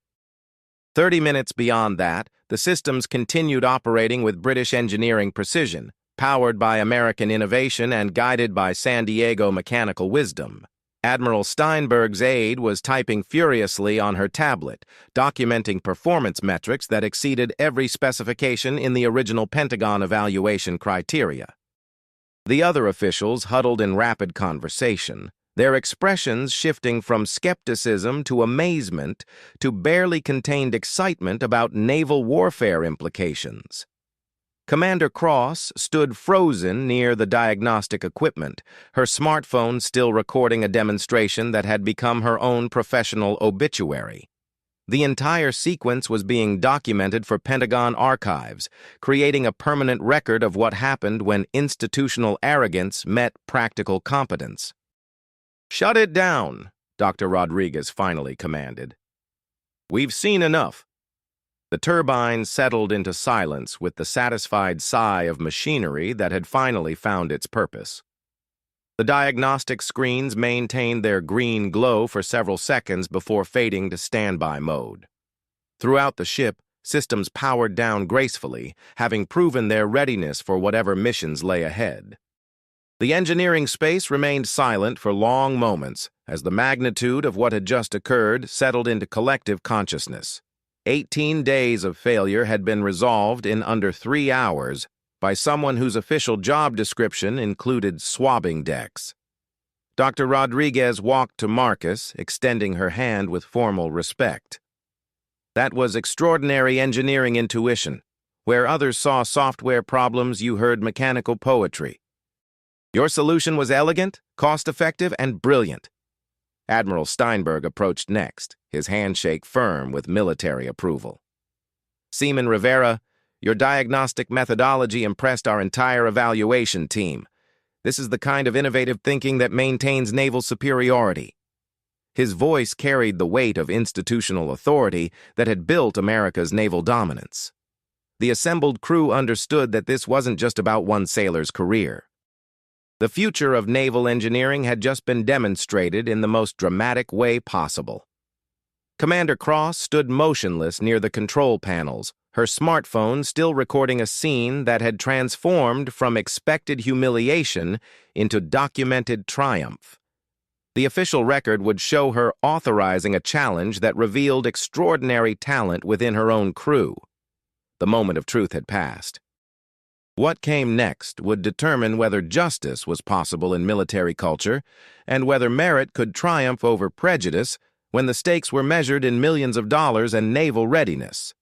30 minutes beyond that, the systems continued operating with British engineering precision, powered by American innovation and guided by San Diego mechanical wisdom. Admiral Steinberg's aide was typing furiously on her tablet, documenting performance metrics that exceeded every specification in the original Pentagon evaluation criteria. The other officials huddled in rapid conversation, their expressions shifting from skepticism to amazement to barely contained excitement about naval warfare implications. Commander Cross stood frozen near the diagnostic equipment, her smartphone still recording a demonstration that had become her own professional obituary. The entire sequence was being documented for Pentagon archives, creating a permanent record of what happened when institutional arrogance met practical competence. "Shut it down," Dr. Rodriguez finally commanded. "We've seen enough." The turbine settled into silence with the satisfied sigh of machinery that had finally found its purpose. The diagnostic screens maintained their green glow for several seconds before fading to standby mode. Throughout the ship, systems powered down gracefully, having proven their readiness for whatever missions lay ahead. The engineering space remained silent for long moments as the magnitude of what had just occurred settled into collective consciousness. 18 days of failure had been resolved in under 3 hours by someone whose official job description included swabbing decks. Dr. Rodriguez walked to Marcus, extending her hand with formal respect. "That was extraordinary engineering intuition. Where others saw software problems, you heard mechanical poetry. Your solution was elegant, cost-effective, and brilliant." Admiral Steinberg approached next, his handshake firm with military approval. "Seaman Rivera, your diagnostic methodology impressed our entire evaluation team. This is the kind of innovative thinking that maintains naval superiority." His voice carried the weight of institutional authority that had built America's naval dominance. The assembled crew understood that this wasn't just about one sailor's career. The future of naval engineering had just been demonstrated in the most dramatic way possible. Commander Cross stood motionless near the control panels, her smartphone still recording a scene that had transformed from expected humiliation into documented triumph. The official record would show her authorizing a challenge that revealed extraordinary talent within her own crew. The moment of truth had passed. What came next would determine whether justice was possible in military culture and whether merit could triumph over prejudice when the stakes were measured in millions of dollars and naval readiness.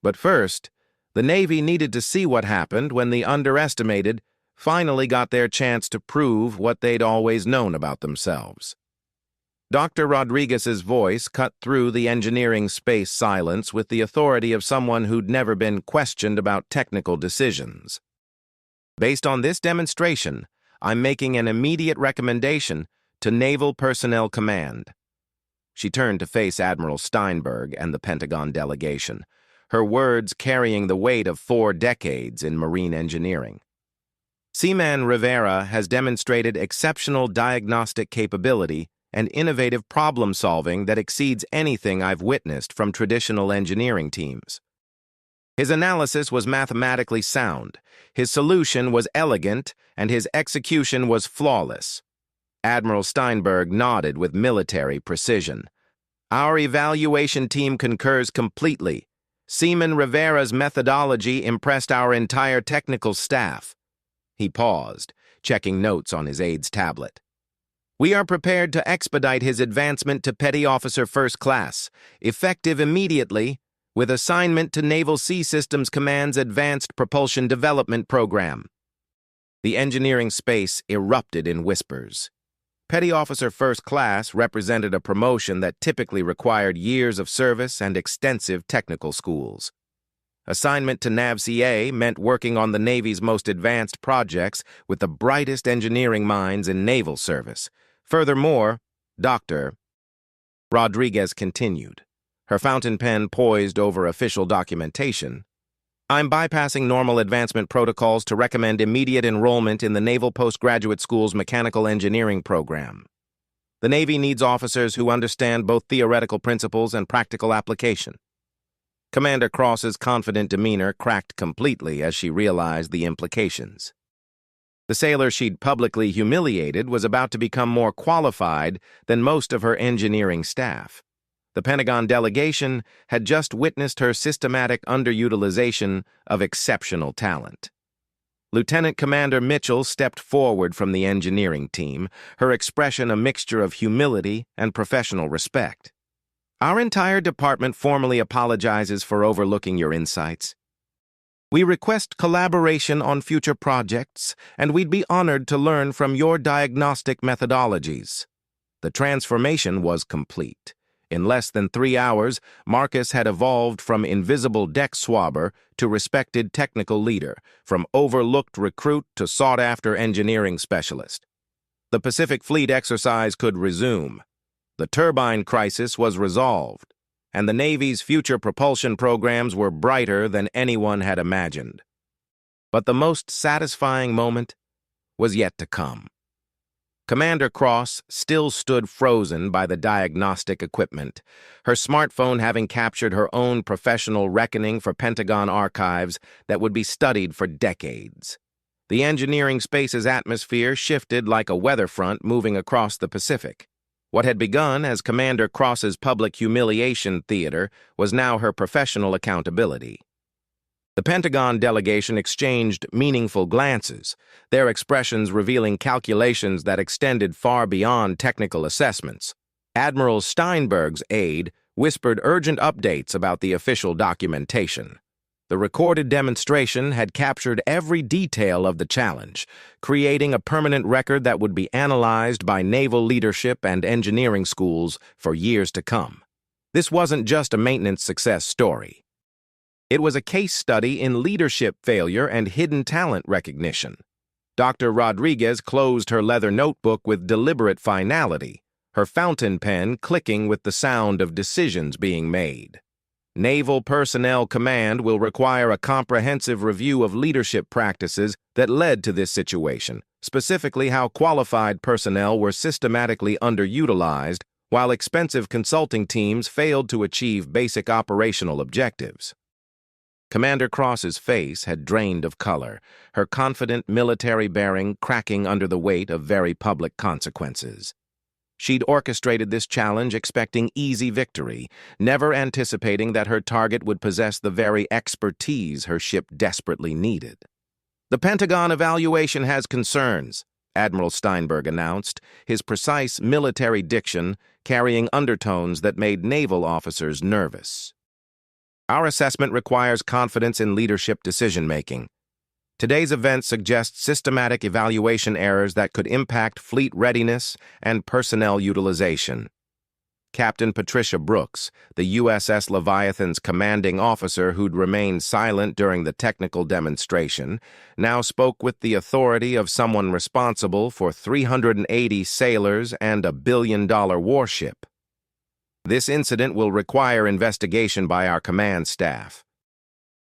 But first, the Navy needed to see what happened when the underestimated finally got their chance to prove what they'd always known about themselves. Dr. Rodriguez's voice cut through the engineering space silence with the authority of someone who'd never been questioned about technical decisions. "Based on this demonstration, I'm making an immediate recommendation to Naval Personnel Command." She turned to face Admiral Steinberg and the Pentagon delegation, her words carrying the weight of 4 decades in marine engineering. "Seaman Rivera has demonstrated exceptional diagnostic capability and innovative problem-solving that exceeds anything I've witnessed from traditional engineering teams. His analysis was mathematically sound, his solution was elegant, and his execution was flawless." Admiral Steinberg nodded with military precision. "Our evaluation team concurs completely. Seaman Rivera's methodology impressed our entire technical staff." He paused, checking notes on his aide's tablet. "We are prepared to expedite his advancement to Petty Officer First Class, effective immediately, with assignment to Naval Sea Systems Command's Advanced Propulsion Development Program." The engineering space erupted in whispers. Petty Officer First Class represented a promotion that typically required years of service and extensive technical schools. Assignment to NAVCA meant working on the Navy's most advanced projects with the brightest engineering minds in naval service. Furthermore, Dr. Rodriguez continued, her fountain pen poised over official documentation. "I'm bypassing normal advancement protocols to recommend immediate enrollment in the Naval Postgraduate School's Mechanical Engineering program. The Navy needs officers who understand both theoretical principles and practical application." Commander Cross's confident demeanor cracked completely as she realized the implications. The sailor she'd publicly humiliated was about to become more qualified than most of her engineering staff. The Pentagon delegation had just witnessed her systematic underutilization of exceptional talent. Lieutenant Commander Mitchell stepped forward from the engineering team, her expression a mixture of humility and professional respect. "Our entire department formally apologizes for overlooking your insights. We request collaboration on future projects, and we'd be honored to learn from your diagnostic methodologies. The transformation was complete. In less than 3 hours, Marcus had evolved from invisible deck swabber to respected technical leader, from overlooked recruit to sought-after engineering specialist. The Pacific Fleet exercise could resume. The turbine crisis was resolved, and the Navy's future propulsion programs were brighter than anyone had imagined. But the most satisfying moment was yet to come. Commander Cross still stood frozen by the diagnostic equipment, her smartphone having captured her own professional reckoning for Pentagon archives that would be studied for decades. The engineering space's atmosphere shifted like a weather front moving across the Pacific. What had begun as Commander Cross's public humiliation theater was now her professional accountability. The Pentagon delegation exchanged meaningful glances, their expressions revealing calculations that extended far beyond technical assessments. Admiral Steinberg's aide whispered urgent updates about the official documentation. The recorded demonstration had captured every detail of the challenge, creating a permanent record that would be analyzed by naval leadership and engineering schools for years to come. This wasn't just a maintenance success story. It was a case study in leadership failure and hidden talent recognition. Dr. Rodriguez closed her leather notebook with deliberate finality, her fountain pen clicking with the sound of decisions being made. Naval Personnel Command will require a comprehensive review of leadership practices that led to this situation, specifically how qualified personnel were systematically underutilized while expensive consulting teams failed to achieve basic operational objectives. Commander Cross's face had drained of color, her confident military bearing cracking under the weight of very public consequences. She'd orchestrated this challenge expecting easy victory, never anticipating that her target would possess the very expertise her ship desperately needed. "The Pentagon evaluation has concerns," Admiral Steinberg announced, his precise military diction carrying undertones that made naval officers nervous. "Our assessment requires confidence in leadership decision-making. Today's event suggests systematic evaluation errors that could impact fleet readiness and personnel utilization." Captain Patricia Brooks, the USS Leviathan's commanding officer who'd remained silent during the technical demonstration, now spoke with the authority of someone responsible for 380 sailors and a billion-dollar warship. "This incident will require investigation by our command staff.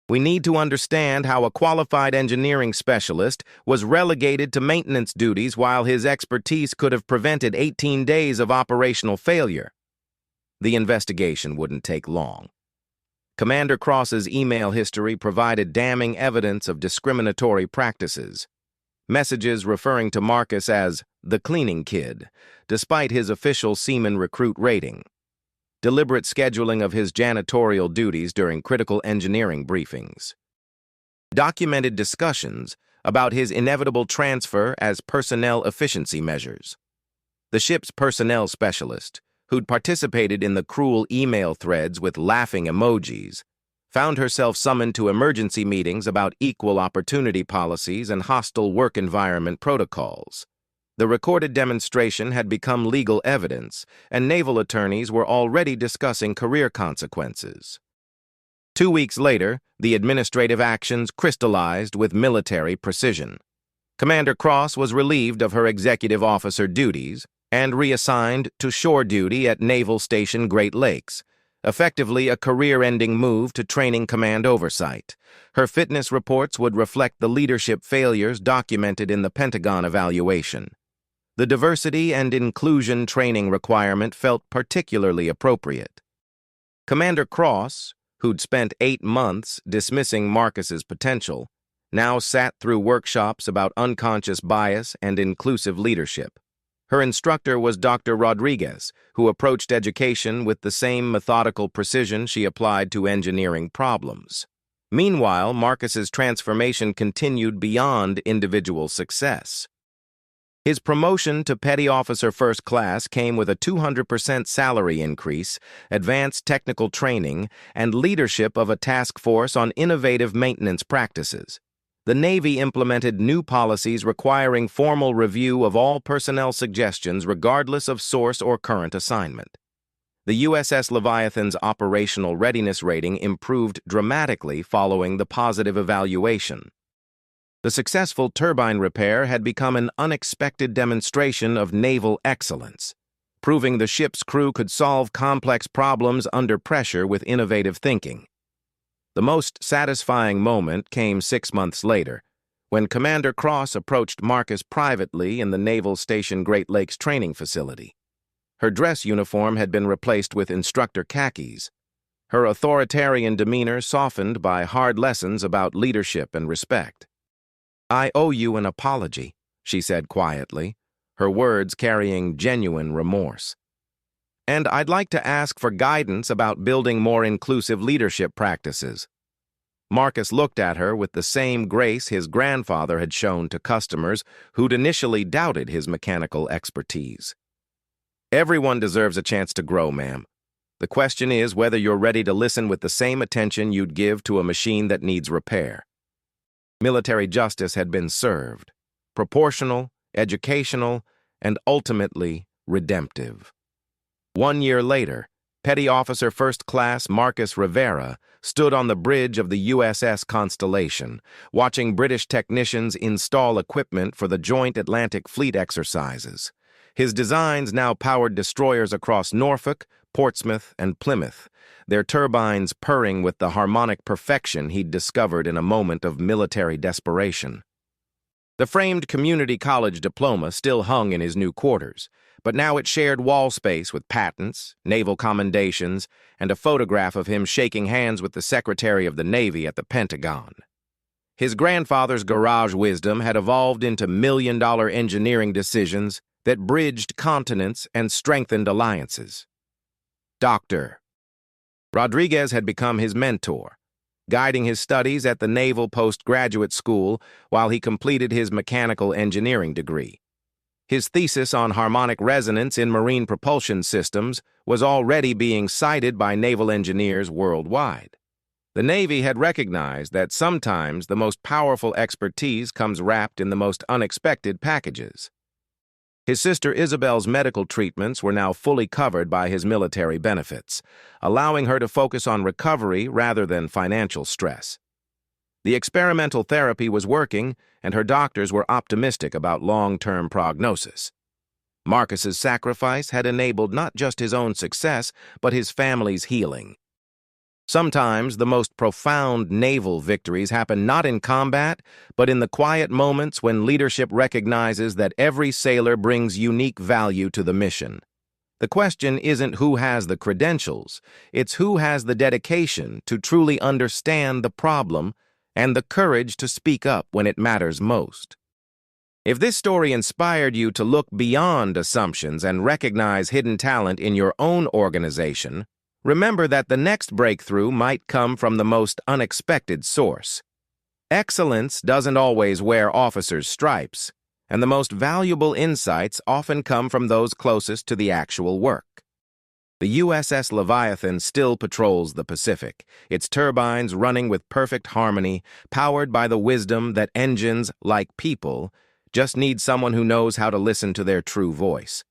We need to understand how a qualified engineering specialist was relegated to maintenance duties while his expertise could have prevented 18 days of operational failure." The investigation wouldn't take long. Commander Cross's email history provided damning evidence of discriminatory practices. Messages referring to Marcus as the cleaning kid, despite his official seaman recruit rating. Deliberate scheduling of his janitorial duties during critical engineering briefings. Documented discussions about his inevitable transfer as personnel efficiency measures. The ship's personnel specialist, who'd participated in the cruel email threads with laughing emojis, found herself summoned to emergency meetings about equal opportunity policies and hostile work environment protocols. The recorded demonstration had become legal evidence, and naval attorneys were already discussing career consequences. 2 weeks later, the administrative actions crystallized with military precision. Commander Cross was relieved of her executive officer duties and reassigned to shore duty at Naval Station Great Lakes, effectively a career-ending move to training command oversight. Her fitness reports would reflect the leadership failures documented in the Pentagon evaluation. The diversity and inclusion training requirement felt particularly appropriate. Commander Cross, who'd spent 8 months dismissing Marcus's potential, now sat through workshops about unconscious bias and inclusive leadership. Her instructor was Dr. Rodriguez, who approached education with the same methodical precision she applied to engineering problems. Meanwhile, Marcus's transformation continued beyond individual success. His promotion to Petty Officer First Class came with a 200% salary increase, advanced technical training, and leadership of a task force on innovative maintenance practices. The Navy implemented new policies requiring formal review of all personnel suggestions regardless of source or current assignment. The USS Leviathan's operational readiness rating improved dramatically following the positive evaluation. The successful turbine repair had become an unexpected demonstration of naval excellence, proving the ship's crew could solve complex problems under pressure with innovative thinking. The most satisfying moment came 6 months later, when Commander Cross approached Marcus privately in the Naval Station Great Lakes training facility. Her dress uniform had been replaced with instructor khakis, her authoritarian demeanor softened by hard lessons about leadership and respect. "I owe you an apology," she said quietly, her words carrying genuine remorse. "And I'd like to ask for guidance about building more inclusive leadership practices." Marcus looked at her with the same grace his grandfather had shown to customers who'd initially doubted his mechanical expertise. "Everyone deserves a chance to grow, ma'am. The question is whether you're ready to listen with the same attention you'd give to a machine that needs repair." Military justice had been served, proportional, educational, and ultimately redemptive. 1 year later, Petty Officer First Class Marcus Rivera stood on the bridge of the USS Constellation, watching British technicians install equipment for the Joint Atlantic Fleet exercises. His designs now powered destroyers across Norfolk, Portsmouth, and Plymouth, their turbines purring with the harmonic perfection he'd discovered in a moment of military desperation. The framed community college diploma still hung in his new quarters, but now it shared wall space with patents, naval commendations, and a photograph of him shaking hands with the Secretary of the Navy at the Pentagon. His grandfather's garage wisdom had evolved into million-dollar engineering decisions that bridged continents and strengthened alliances. Dr. Rodriguez had become his mentor, guiding his studies at the Naval Postgraduate School while he completed his mechanical engineering degree. His thesis on harmonic resonance in marine propulsion systems was already being cited by naval engineers worldwide. The Navy had recognized that sometimes the most powerful expertise comes wrapped in the most unexpected packages. His sister Isabel's medical treatments were now fully covered by his military benefits, allowing her to focus on recovery rather than financial stress. The experimental therapy was working, and her doctors were optimistic about long-term prognosis. Marcus's sacrifice had enabled not just his own success, but his family's healing. Sometimes the most profound naval victories happen not in combat, but in the quiet moments when leadership recognizes that every sailor brings unique value to the mission. The question isn't who has the credentials, it's who has the dedication to truly understand the problem and the courage to speak up when it matters most. If this story inspired you to look beyond assumptions and recognize hidden talent in your own organization, remember that the next breakthrough might come from the most unexpected source. Excellence doesn't always wear officers' stripes, and the most valuable insights often come from those closest to the actual work. The USS Leviathan still patrols the Pacific, its turbines running with perfect harmony, powered by the wisdom that engines, like people, just need someone who knows how to listen to their true voice.